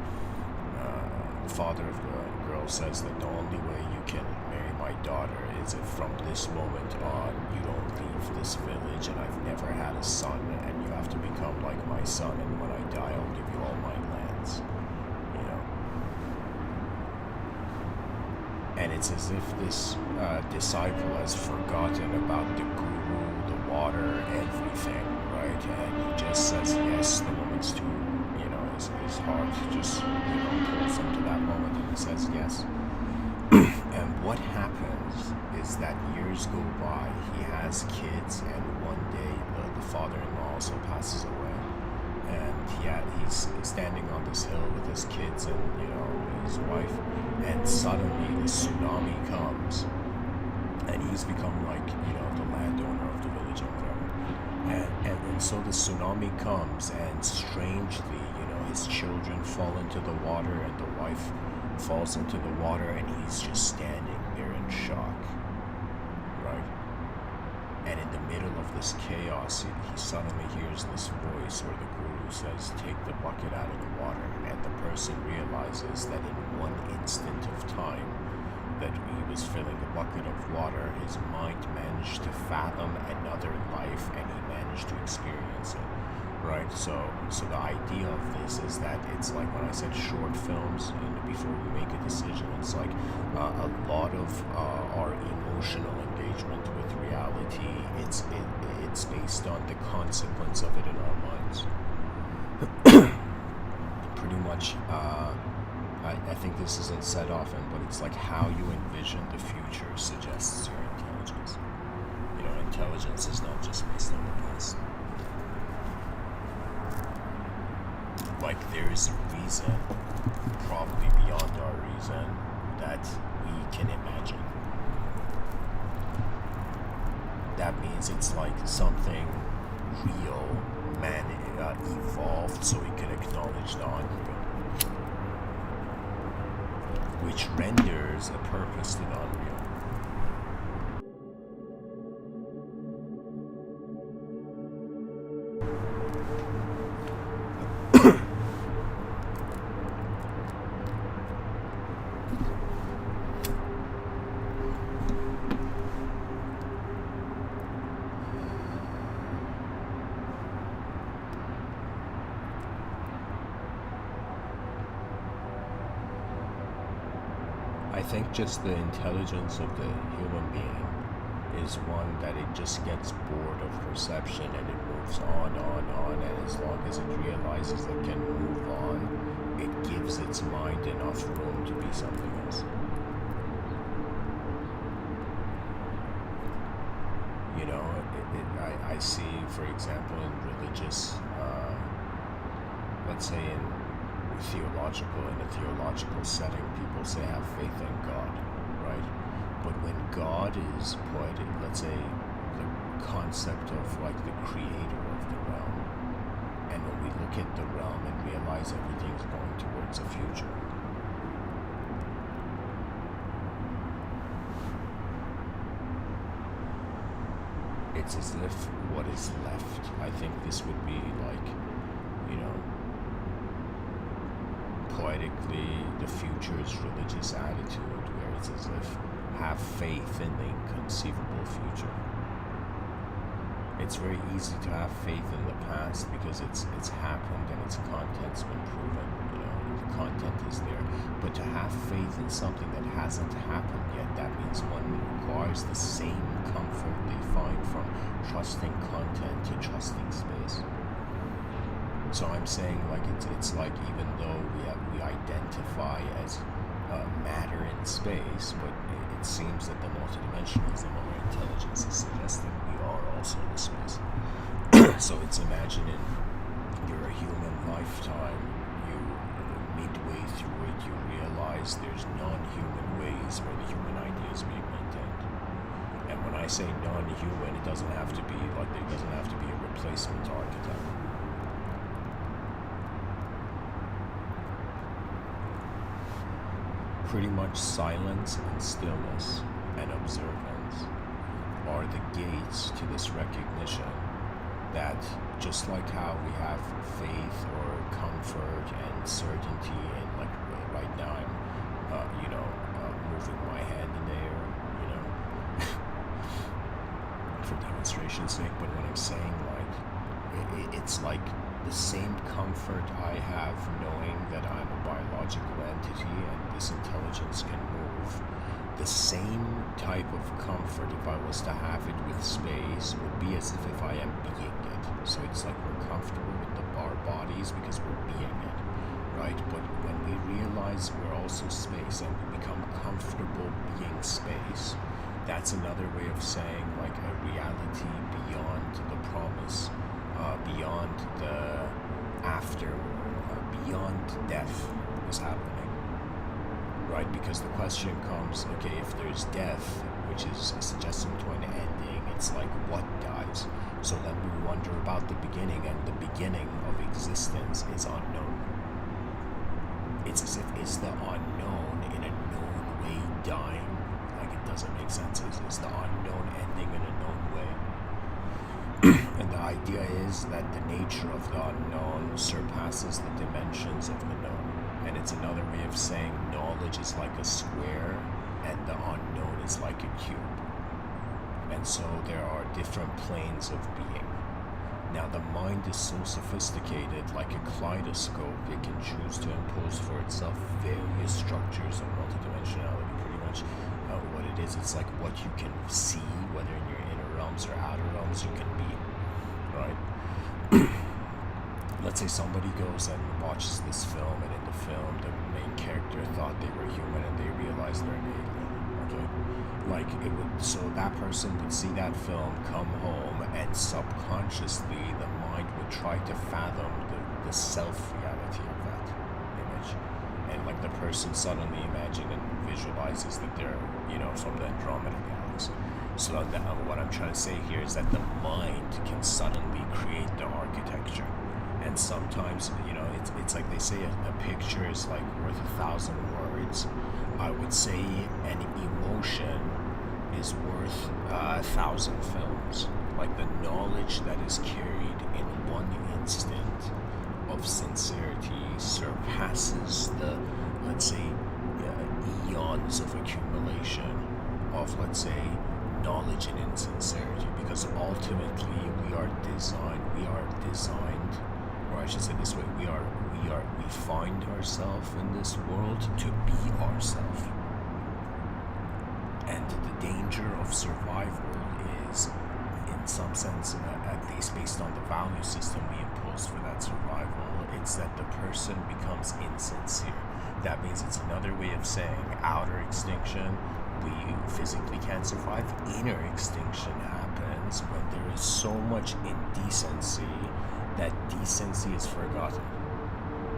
[SPEAKER 1] the father of the girl says that the only way you can marry my daughter is if from this moment on you don't leave this village, and I've never had a son, and you have to become like my son, and when I die I'll give you all my lands, you know. And it's as if this disciple has forgotten about the guru, the water, everything, right? And he just says yes. The moment's too, his heart just, pulls him to that moment, and he says yes. And what happens is that years go by, he has kids, and one day the father-in-law also passes away. And he's standing on this hill with his kids and, his wife, and suddenly the tsunami comes, and he's become like, the landowner of the village or whatever. And so the tsunami comes, and strangely, his children fall into the water, and the wife falls into the water, and he's just standing there in shock, right? And in the middle of this chaos, he suddenly hears this voice where the guru says, take the bucket out of the water, and the person realizes that in one instant of time that he was filling a bucket of water, his mind managed to fathom another life, and he managed to experience it. Right, so the idea of this is that it's like when I said short films, and before we make a decision, it's like a lot of our emotional engagement with reality. It's based on the consequence of it in our minds. Pretty much, I think this isn't said often, but it's like how you envision the future suggests your intelligence. Intelligence is not just based on the past. Like, there is a reason, probably beyond our reason, that we can imagine. That means it's like something real, evolved, so we can acknowledge the unreal, which renders a purpose to the unreal. I think just the intelligence of the human being is one that it just gets bored of perception, and it moves on, and as long as it realizes it can move on, it gives its mind enough room to be something else. I see, for example, in religious, let's say in a theological setting, people say have faith in God, right? But when God is put, let's say, the concept of like the creator of the realm, and when we look at the realm and realize everything's going towards a future, it's as if what is left, I think this would be like, poetically, the future's religious attitude, where it's as if have faith in the inconceivable future. It's very easy to have faith in the past because it's happened and its content's been proven. The content is there. But to have faith in something that hasn't happened yet, that means one requires the same comfort they find from trusting content to trusting space. So I'm saying, like, it's like, even though we identify as matter in space, but it seems that the multidimensionalism of our intelligence is suggesting we are also in space. So it's imagining your human lifetime, midway through it, you realize there's non-human ways where the human idea is being maintained. And when I say non-human, it doesn't have to be a replacement archetype. Pretty much silence and stillness and observance are the gates to this recognition that, just like how we have faith or comfort and certainty, and like right now I'm moving my hand in the air, for demonstration's sake, but what I'm saying, like, it's like the same comfort I have knowing that I'm a biological biological entity and this intelligence can move. The same type of comfort, if I was to have it with space, would be as if I am being it. So it's like we're comfortable with our bodies because we're being it, right? But when we realize we're also space and we become comfortable being space, that's another way of saying like a reality beyond the promise, beyond the after, beyond death is happening. Right, because the question comes, okay, if there's death, which is a suggestion to an ending, it's like what dies? So then we wonder about the beginning, and the beginning of existence is unknown. It's as if is the unknown in a known way dying? Like it doesn't make sense. Is the unknown ending in a known way? And the idea is that the nature of the unknown surpasses the dimensions of the known. And it's another way of saying knowledge is like a square and the unknown is like a cube. And so there are different planes of being. Now the mind is so sophisticated, like a kaleidoscope, it can choose to impose for itself various structures of multidimensionality. Pretty much what it is, it's like what you can see, whether in your inner realms or outer realms, you can be, right? Let's say somebody goes and watches this film, and in the film, the main character thought they were human, and they realized they're an alien. Okay, like it would. So that person would see that film, come home, and subconsciously, the mind would try to fathom the self-reality of that image, and like the person suddenly imagines and visualizes that they're, from the Andromeda galaxy. So what I'm trying to say here is that the mind can suddenly create the architecture. And sometimes, it's like they say a picture is like worth 1,000 words. I would say an emotion is worth 1,000 films. Like the knowledge that is carried in one instant of sincerity surpasses the, let's say, eons of accumulation of, let's say, knowledge and insincerity. Because ultimately we designed, or I should say this way, we find ourselves in this world to be ourselves. And the danger of survival is, in some sense, at least based on the value system we impose for that survival, it's that the person becomes insincere. That means it's another way of saying outer extinction, we physically can't survive. Inner extinction happens when there is so much indecency that decency is forgotten.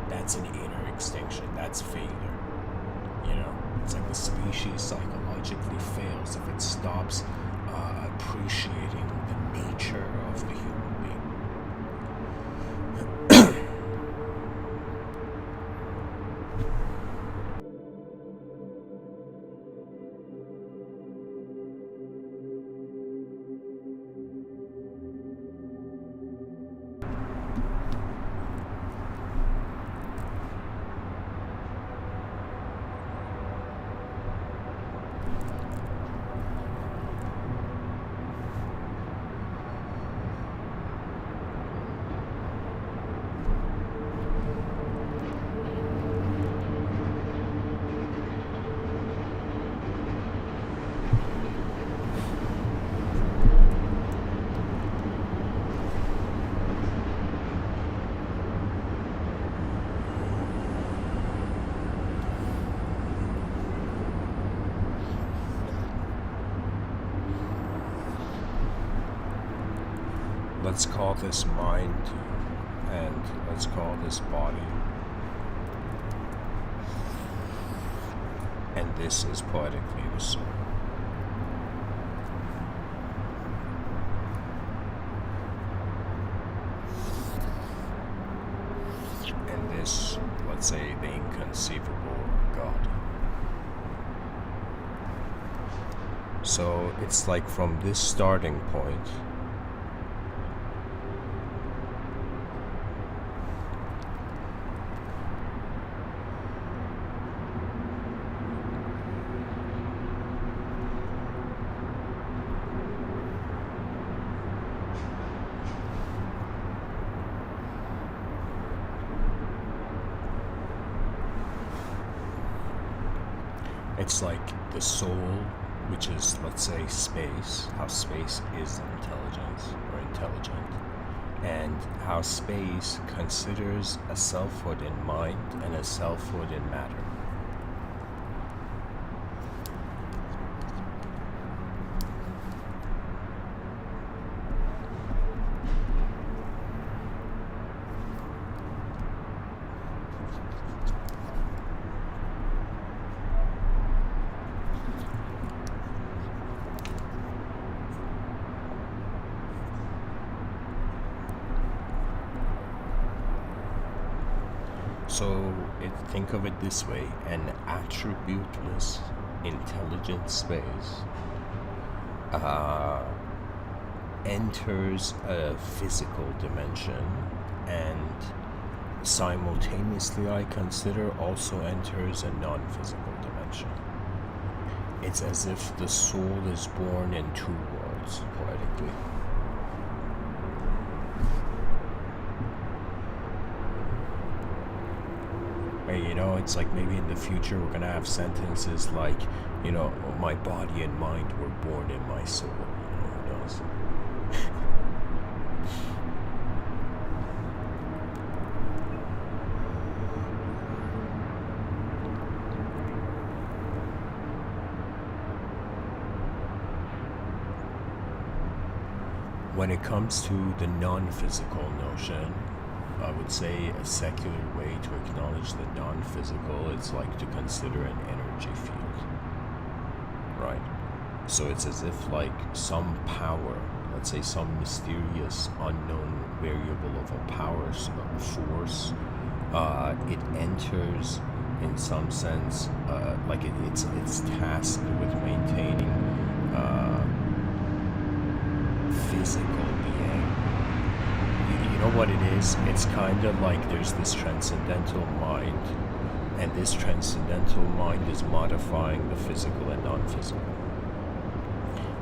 [SPEAKER 1] That's an inner extinction. That's failure. It's like the species psychologically fails if it stops appreciating the nature of the human being. Let's call this mind, and let's call this body. And this is poetically the soul. And this, let's say, the inconceivable God. So it's like from this starting point, It's like the soul, which is, let's say, space, how space is intelligence or intelligent, and how space considers a selfhood in mind and a selfhood in matter. So think of it this way: an attributeless, intelligent space enters a physical dimension, and simultaneously, I consider, also enters a non-physical dimension. It's as if the soul is born in two worlds, poetically. You know, it's like maybe in the future we're gonna have sentences like, you know, my body and mind were born in my soul. You know, who knows? When it comes to the non-physical notion, I would say a secular way to acknowledge the non-physical is like to consider an energy field, right? So it's as if like some power, let's say some mysterious unknown variable of a power force, it enters in some sense, like it's tasked with maintaining physical being. You know what it is? It's kind of like there's this transcendental mind, and this transcendental mind is modifying the physical and non-physical.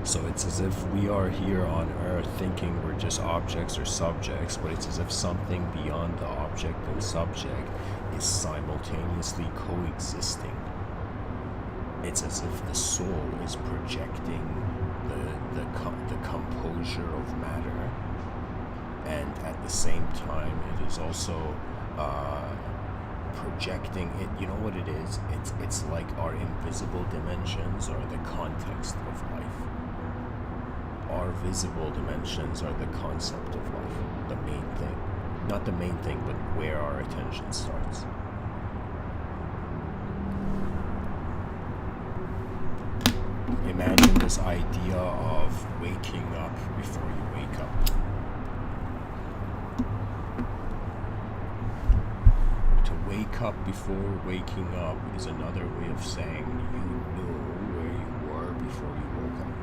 [SPEAKER 1] So it's as if we are here on Earth thinking we're just objects or subjects, but it's as if something beyond the object and subject is simultaneously coexisting. It's as if the soul is projecting the composure of matter, and at the same time it is also projecting it. You know what it is? It's like our invisible dimensions are the context of life. Our visible dimensions are the concept of life, the main thing. Not the main thing, but where our attention starts. Imagine this idea of waking up before you wake up. To wake up before waking up is another way of saying you knew where you were before you woke up.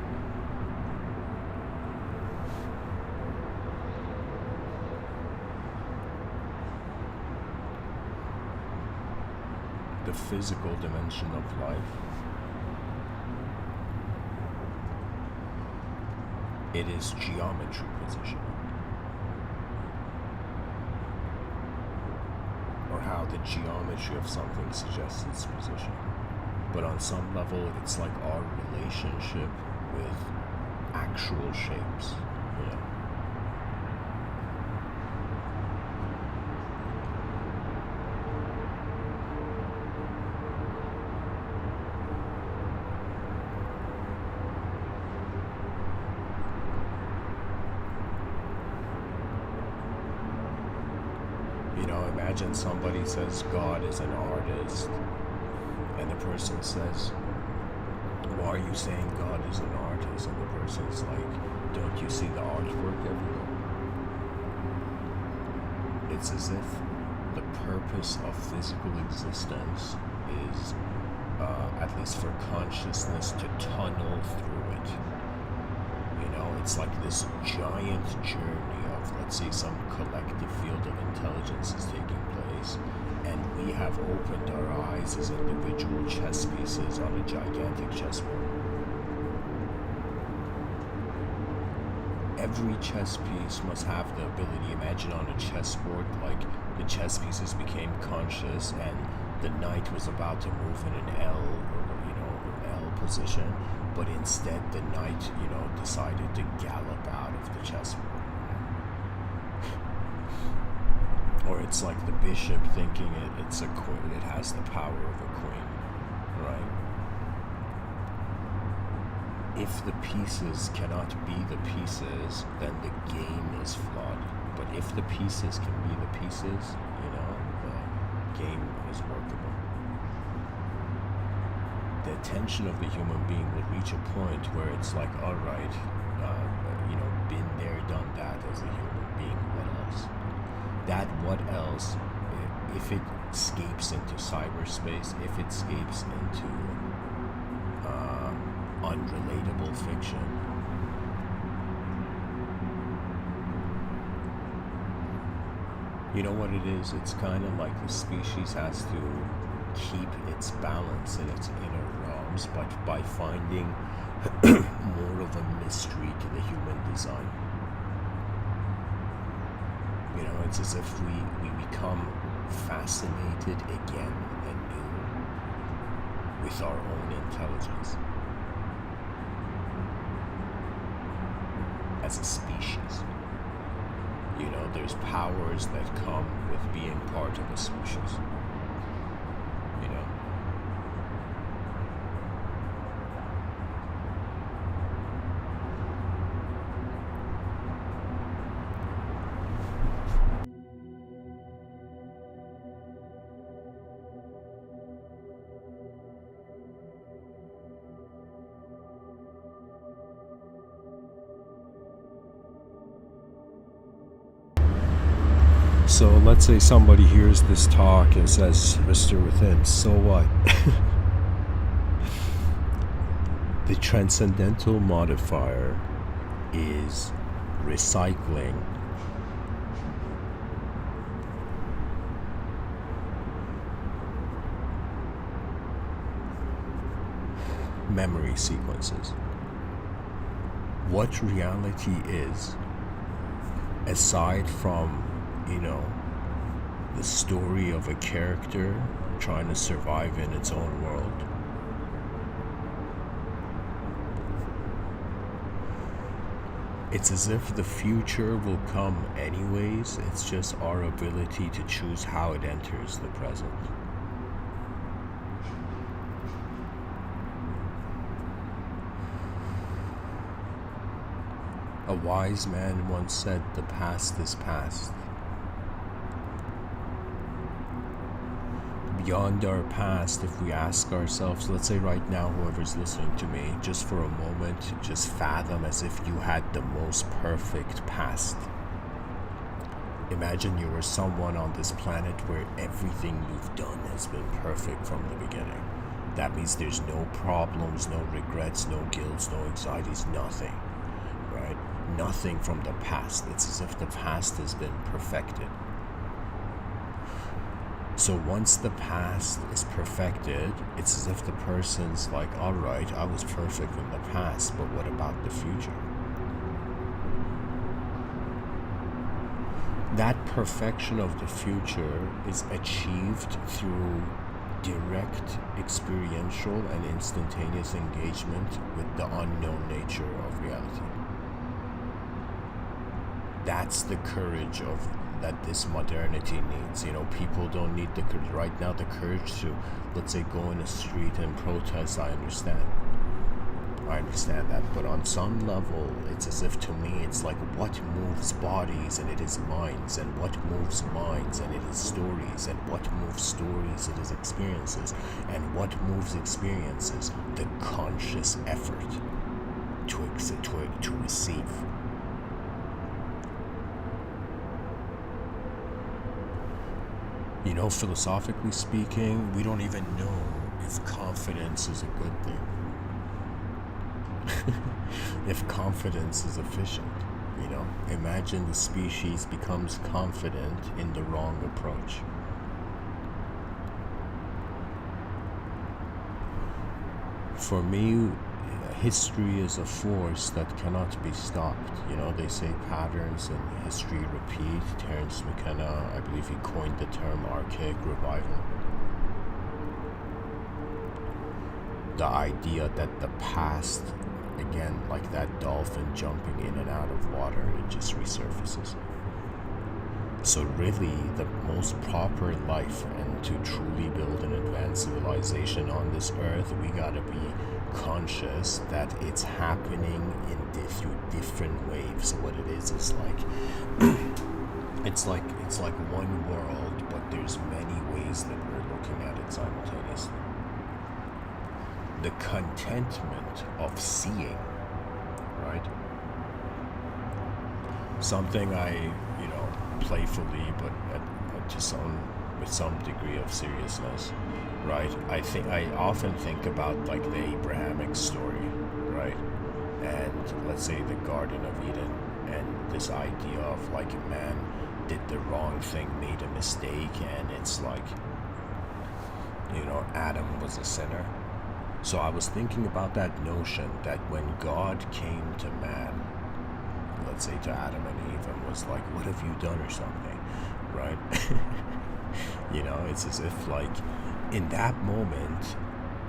[SPEAKER 1] The physical dimension of life, it is geometry position, or how the geometry of something suggests its position. But on some level, it's like our relationship with actual shapes, you know. Imagine somebody says God is an artist, and the person says, why are you saying God is an artist? And the person's like, don't you see the artwork everywhere? It's as if the purpose of physical existence is, at least for consciousness, to tunnel through it. You know, it's like this giant journey of, let's say, some collective field of intelligence is taking place, and we have opened our eyes as individual chess pieces on a gigantic chessboard. Every chess piece must have the ability, imagine on a chessboard, like the chess pieces became conscious and the knight was about to move in an L, or, you know, position, but instead the knight, decided to gallop out of the chessboard. Or it's like the bishop thinking it's a queen, it has the power of a queen, right? If the pieces cannot be the pieces, then the game is flawed. But if the pieces can be the pieces, the game is workable. The attention of the human being will reach a point where it's like, all right, been there, done that as a human being, what else? That what else, if it escapes into cyberspace, if it escapes into unrelatable fiction, you know what it is? It's kind of like the species has to keep its balance in its inner realms, but by finding more of a mystery to the human design. It's as if we become fascinated again and new with our own intelligence as a species. There's powers that come with being part of a species. So let's say somebody hears this talk and says, Mr. Within, so what? The Transcendental Modifier is recycling memory sequences. What reality is, aside from the story of a character trying to survive in its own world, it's as if the future will come anyways. It's just our ability to choose how it enters the present. A wise man once said, the past is past. Beyond our past, if we ask ourselves, let's say right now, whoever's listening to me, just for a moment, just fathom as if you had the most perfect past. Imagine you were someone on this planet where everything you've done has been perfect from the beginning. That means there's no problems, no regrets, no guilt, no anxieties, nothing, right? Nothing from the past. It's as if the past has been perfected. So once the past is perfected, it's as if the person's like, all right, I was perfect in the past, but what about the future? That perfection of the future is achieved through direct, experiential, and instantaneous engagement with the unknown nature of reality. That's the courage that this modernity needs. People don't need the courage right now. The courage to, let's say, go in the street and protest. I understand that, but on some level, it's as if to me, it's like what moves bodies, and it is minds, and what moves minds, and it is stories, and what moves stories, it is experiences, and what moves experiences, the conscious effort to receive. Philosophically speaking, we don't even know if confidence is a good thing. If confidence is efficient, imagine the species becomes confident in the wrong approach. For me, history is a force that cannot be stopped. They say patterns in history repeat. Terence McKenna, I believe he coined the term archaic revival. the idea that the past, again, like that dolphin jumping in and out of water, it just resurfaces. So really, the most proper life, and to truly build an advanced civilization on this earth, we gotta be conscious that it's happening through different waves. So what it is like it's like one world, but there's many ways that we're looking at it simultaneously. The contentment of seeing, right? Something I, playfully, but with some degree of seriousness, right? I often think about like the Abrahamic story, right? And let's say the Garden of Eden, and this idea of like man did the wrong thing, made a mistake, and it's like, Adam was a sinner. So I was thinking about that notion that when God came to man, let's say to Adam and Eve, and was like, what have you done or something, right? It's as if like in that moment,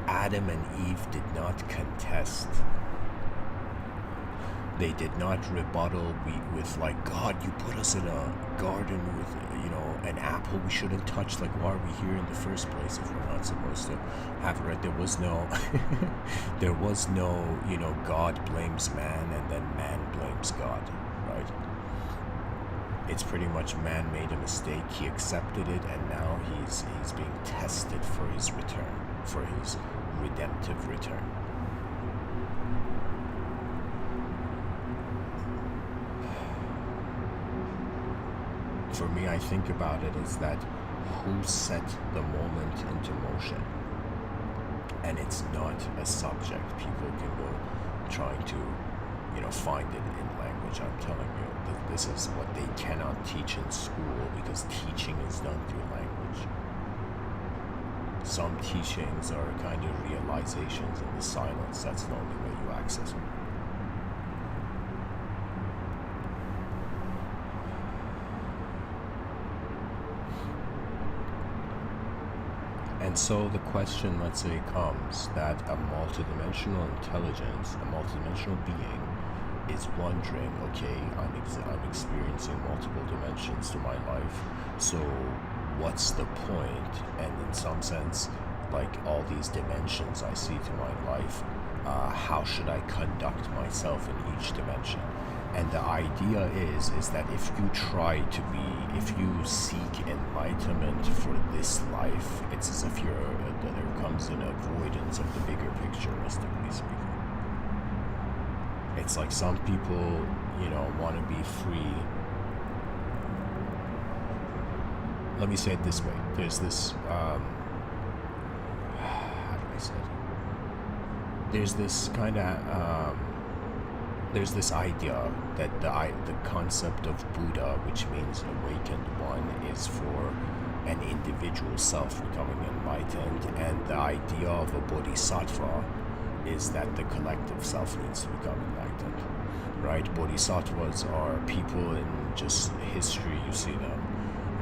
[SPEAKER 1] Adam and Eve did not contest. They did not rebuttal with like, God, you put us in a garden with, an apple we shouldn't touch. Like, why are we here in the first place if we're not supposed to have it, right? There was no, God blames man and then man blames God, right? It's pretty much man made a mistake, he accepted it, and now he's being tested for his return, for his redemptive return. For me, I think about it as that who set the moment into motion. And it's not a subject people can go trying to, find it in language. I'm telling you, this is what they cannot teach in school, because teaching is done through language. Some teachings are kind of realizations in the silence. That's the only way you access them. And so the question, let's say, comes that a multidimensional intelligence, a multidimensional being, is wondering, okay, I'm experiencing multiple dimensions to my life, so what's the point? And in some sense, like all these dimensions I see to my life, how should I conduct myself in each dimension? And the idea is that if you seek enlightenment for this life, it's as if there comes an avoidance of the bigger picture, mystically speaking. It's like some people, want to be free. Let me say it this way. There's this, how do I say it? There's this kind of, there's this idea that the concept of Buddha, which means awakened one, is for an individual self becoming enlightened, and the idea of a bodhisattva is that the collective self needs to become enlightened, right? Bodhisattvas are people in just history, you see them,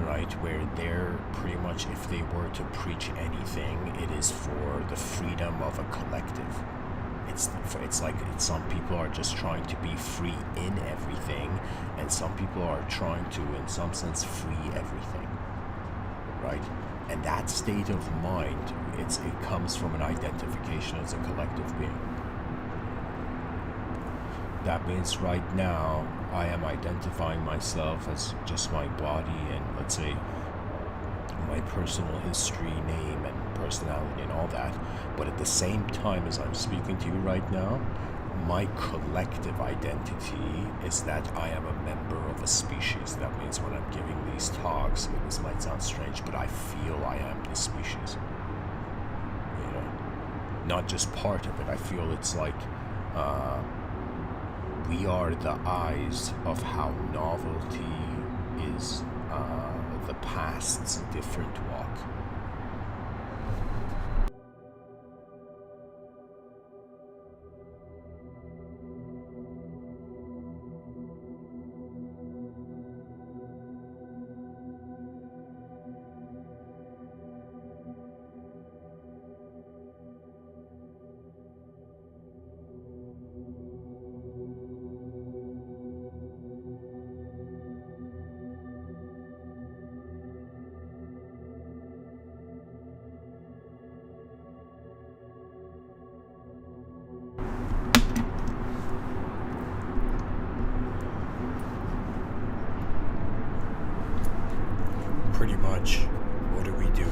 [SPEAKER 1] right, where they're pretty much, if they were to preach anything, it is for the freedom of a collective. It's like some people are just trying to be free in everything, and some people are trying to, in some sense, free everything, right? And that state of mind, it comes from an identification as a collective being. That means right now, I am identifying myself as just my body and, let's say, my personal history, name, and personality and all that. But at the same time as I'm speaking to you right now, my collective identity is that I am a member of a species. That means when I'm giving these talks, this might sound strange, but I feel I am the species. Not just part of it. I feel it's like we are the eyes of how novelty is the past's different walk. pretty much, what do we do?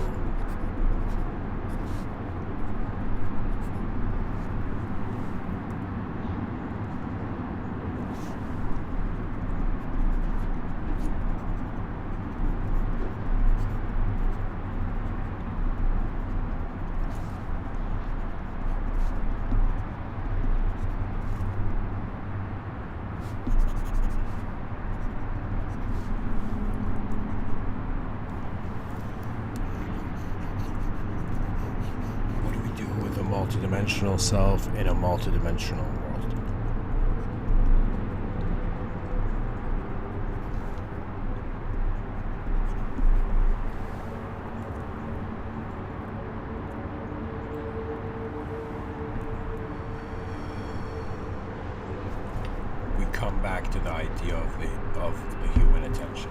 [SPEAKER 1] Multidimensional self in a multidimensional world. We come back to the idea of the human attention.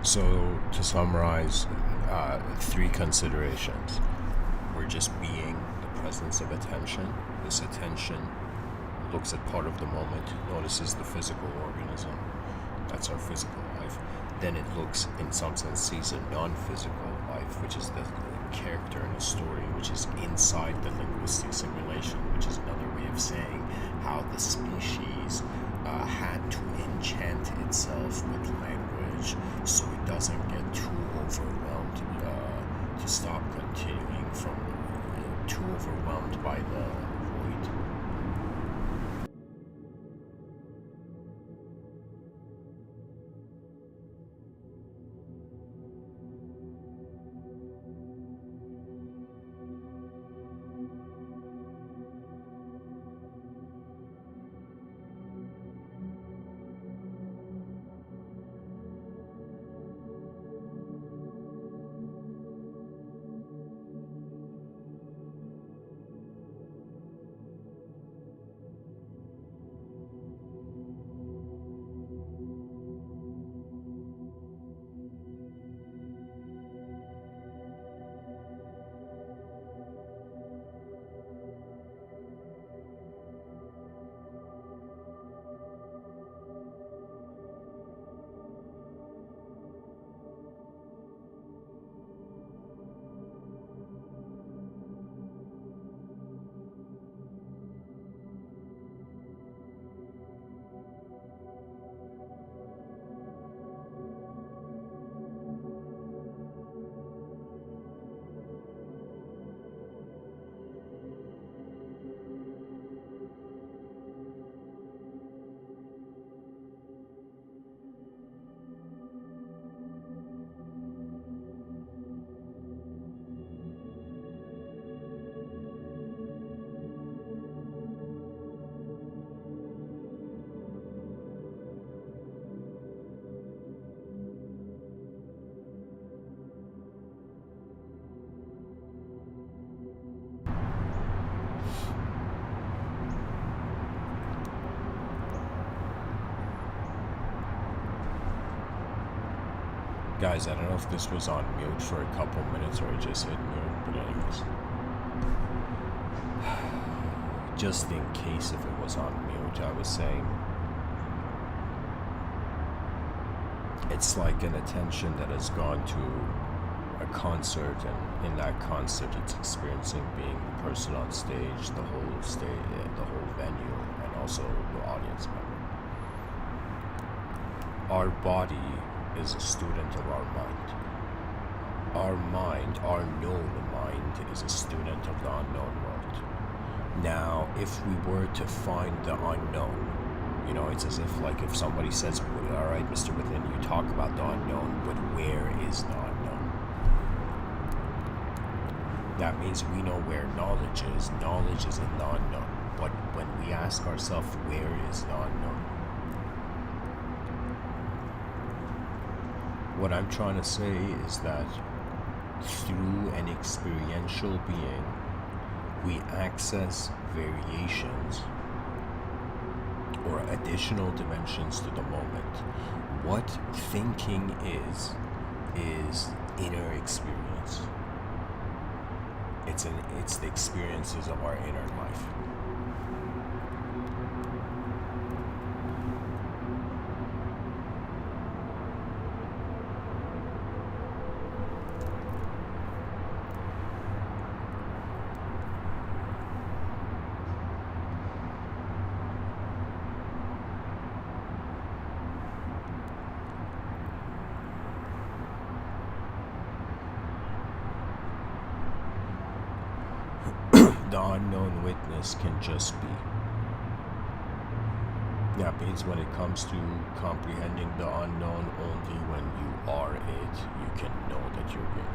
[SPEAKER 1] So, to summarize, 3 considerations. We're just being the presence of attention. This attention looks at part of the moment, notices the physical organism. That's our physical life. Then it looks, in some sense, sees a non-physical life, which is the character in the story, which is inside the linguistic simulation, which is another way of saying how the species had to enchant itself with language so it doesn't get too overwhelmed, to stop continuing from too overwhelmed by the void. Guys, I don't know if this was on mute for a couple minutes or I just hit mute, but anyways. Just in case if it was on mute, I was saying it's like an attention that has gone to a concert, and in that concert it's experiencing being the person on stage, the whole venue, and also the audience member. Our body is a student of our mind. Our mind, our known mind, is a student of the unknown world. Now, if we were to find the unknown, it's as if like if somebody says, all right, Mr. Within, you talk about the unknown, but where is the unknown? That means we know where knowledge is. Knowledge is in the unknown. But when we ask ourselves, where is the unknown? What I'm trying to say is that through an experiential being, we access variations or additional dimensions to the moment. What thinking is inner experience. It's the experiences of our inner life. The unknown witness can just be. That means when it comes to comprehending the unknown, only when you are it, you can know that you're in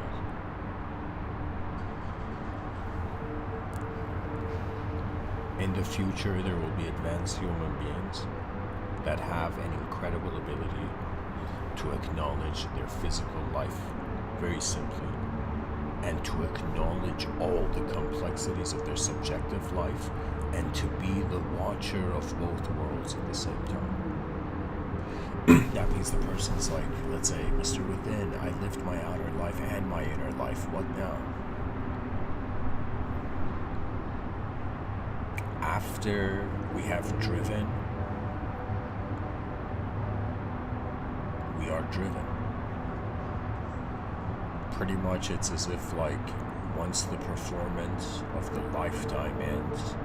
[SPEAKER 1] it. In the future, there will be advanced human beings that have an incredible ability to acknowledge their physical life, very simply, and to acknowledge all the complexities of their subjective life, and to be the watcher of both worlds at the same time. That means the person's like, let's say, Mr. Within, I lived my outer life and my inner life, what now? After we have driven, we are driven. Pretty much it's as if like once the performance of the lifetime ends,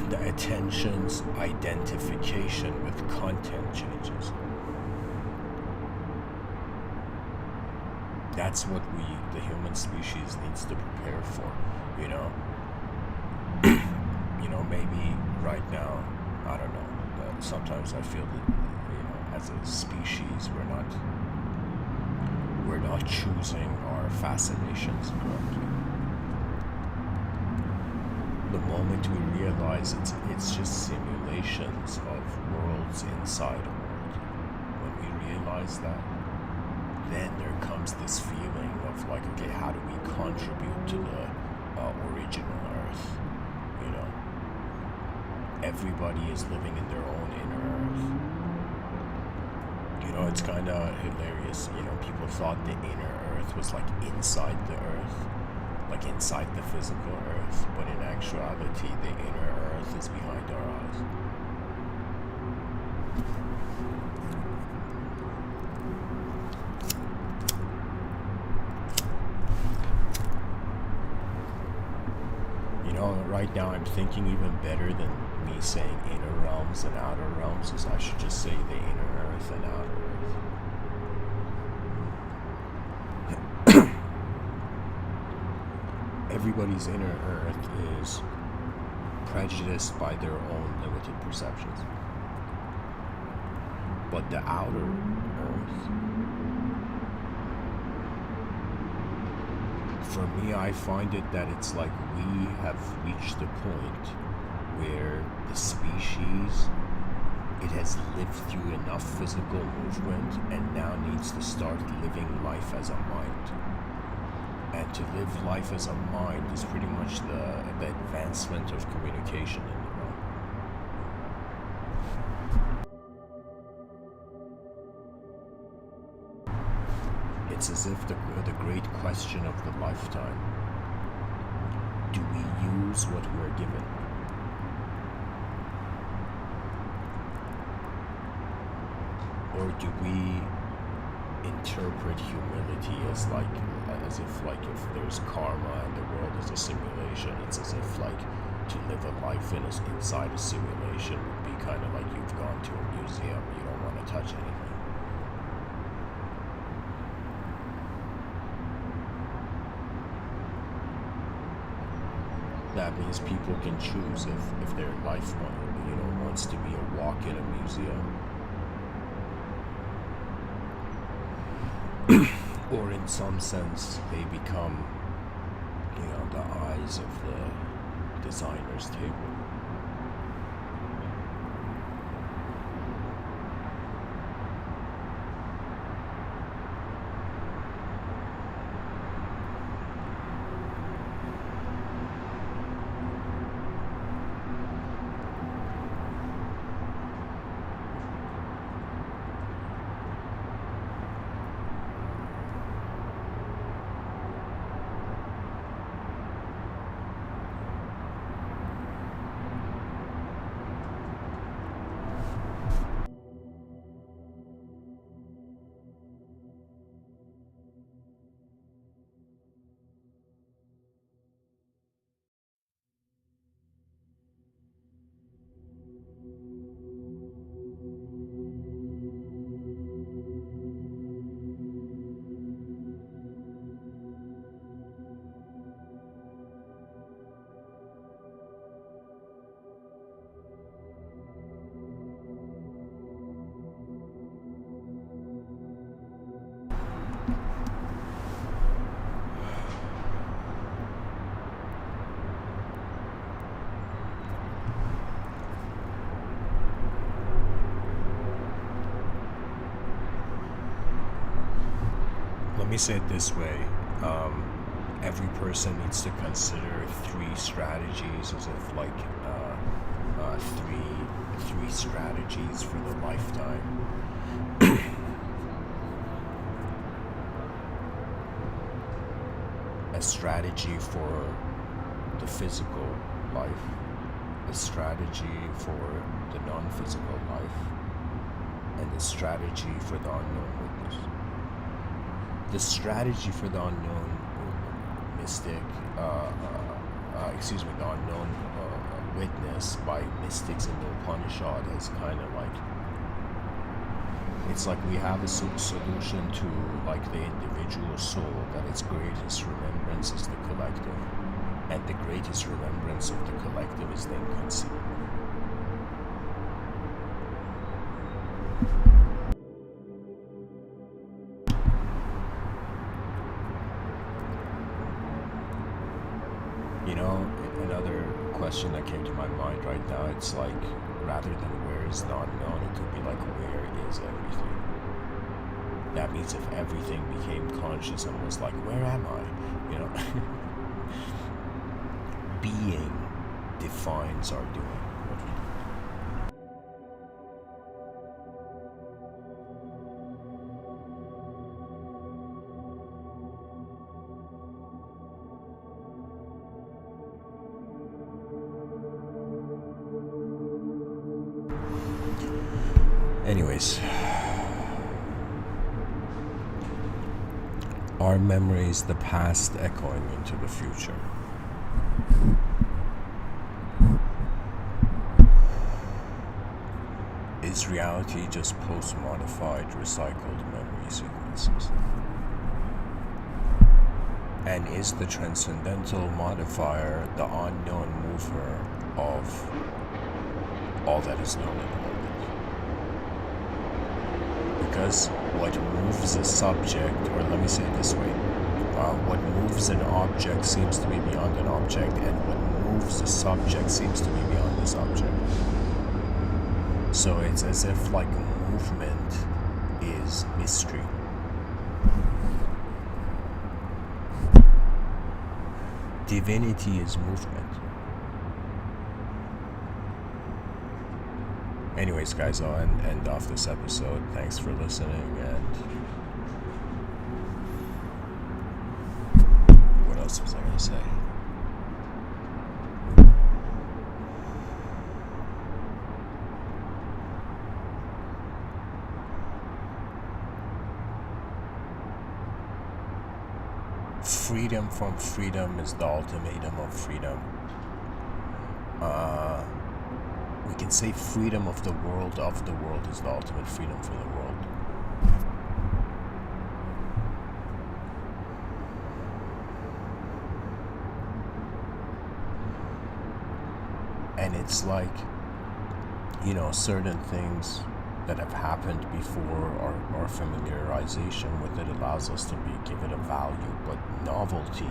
[SPEAKER 1] the attention's identification with content changes. That's what the human species needs to prepare for, maybe right now, I don't know, sometimes I feel that, as a species, we're not choosing our fascinations correctly. The moment we realize it's just simulations of worlds inside a world, when we realize that, then there comes this feeling of like, okay, how do we contribute to the original Earth? Everybody is living in their own inner Earth. It's kind of hilarious. People thought the inner Earth was like inside the Earth, like inside the physical Earth, but in actuality, the inner Earth is behind our eyes. Right now I'm thinking even better than me saying inner realms and outer realms, is I should just say the inner Earth and outer Earth. Everybody's inner Earth is prejudiced by their own limited perceptions. But the outer Earth, for me, I find it that it's like we have reached the point where the species, it has lived through enough physical movement and now needs to start living life as a mind. And to live life as a mind is pretty much the advancement of communication in the realm. It's as if the great question of the lifetime: do we use what we're given? Or do we interpret humility as if there's karma and the world is a simulation? It's as if like to live a life inside a simulation would be kind of like you've gone to a museum, you don't want to touch anything. That means people can choose if their life wants to be a walk in a museum, or in some sense they become the eyes of the designer's table. Let me say it this way. Every person needs to consider 3 strategies as if like three strategies for the lifetime. A strategy for the physical life, a strategy for the non-physical life, and a strategy for the unknown witness. The strategy for the unknown mystic, the unknown witness by mystics in the Upanishad is kind of like, it's like we have a solution to like the individual soul, that its greatest remembrance is the collective, and the greatest remembrance of the collective is the inconceivable. Another question that came to my mind right now, it's like, rather than where is the unknown, it could be like, where is everything? That means if everything became conscious and was like, where am I? Being defines our doing. Anyways, are memories the past echoing into the future? Is reality just post-modified, recycled memory sequences? And is the Transcendental Modifier the unknown mover of all that is known in the moment? Because what moves a subject, or let me say it this way, what moves an object seems to be beyond an object, and what moves a subject seems to be beyond the subject. So it's as if like movement is mystery. Divinity is movement. Anyways, guys, I'll end off this episode. Thanks for listening, and what else was I gonna say? Freedom from freedom is the ultimatum of freedom. We can say freedom of the world is the ultimate freedom for the world. it's like, certain things that have happened before, our familiarization with it allows us to give it a value. But novelty,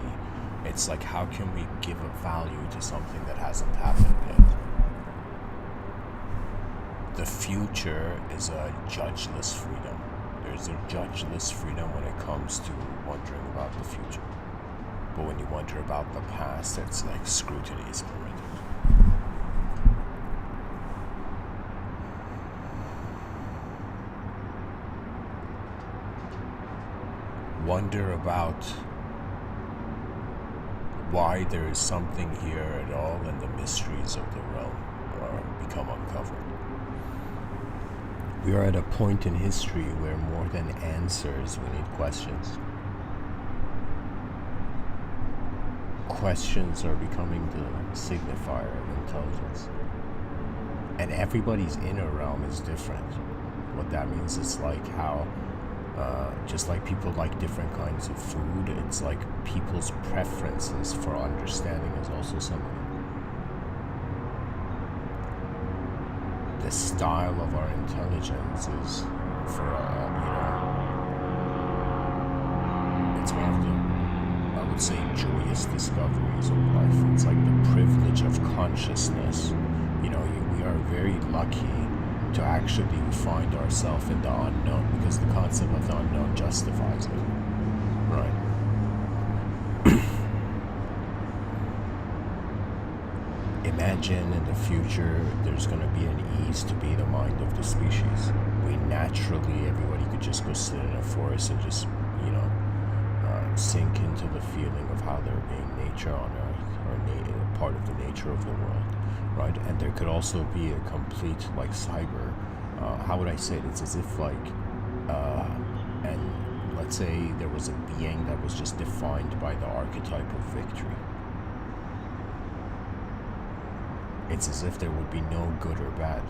[SPEAKER 1] it's like, how can we give a value to something that hasn't happened yet? The future is a judgeless freedom. There's a judgeless freedom when it comes to wondering about the future. But when you wonder about the past, it's like scrutiny is permitted. Wonder about why there is something here at all, and the mysteries of the realm become uncovered. We are at a point in history where more than answers, we need questions. Questions are becoming the signifier of intelligence. And everybody's inner realm is different. What that means is like how, just like people like different kinds of food, it's like people's preferences for understanding is also similar. The style of our intelligence is for, it's one of the, I would say, joyous discoveries of life. It's like the privilege of consciousness. We are very lucky to actually find ourselves in the unknown, because the concept of the unknown justifies it, right? Imagine in the future there's going to be an ease to be the mind of the species. Everybody could just go sit in a forest and just, sink into the feeling of how there being nature on Earth, or part of the nature of the world, right? And there could also be a complete, like, cyber, how would I say it? It's as if, like, and let's say there was a being that was just defined by the archetype of victory. It's as if there would be no good or bad,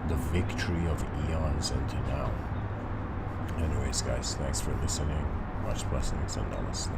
[SPEAKER 1] The victory of eons into now. Anyways, guys, thanks for listening. Much blessings and namaste.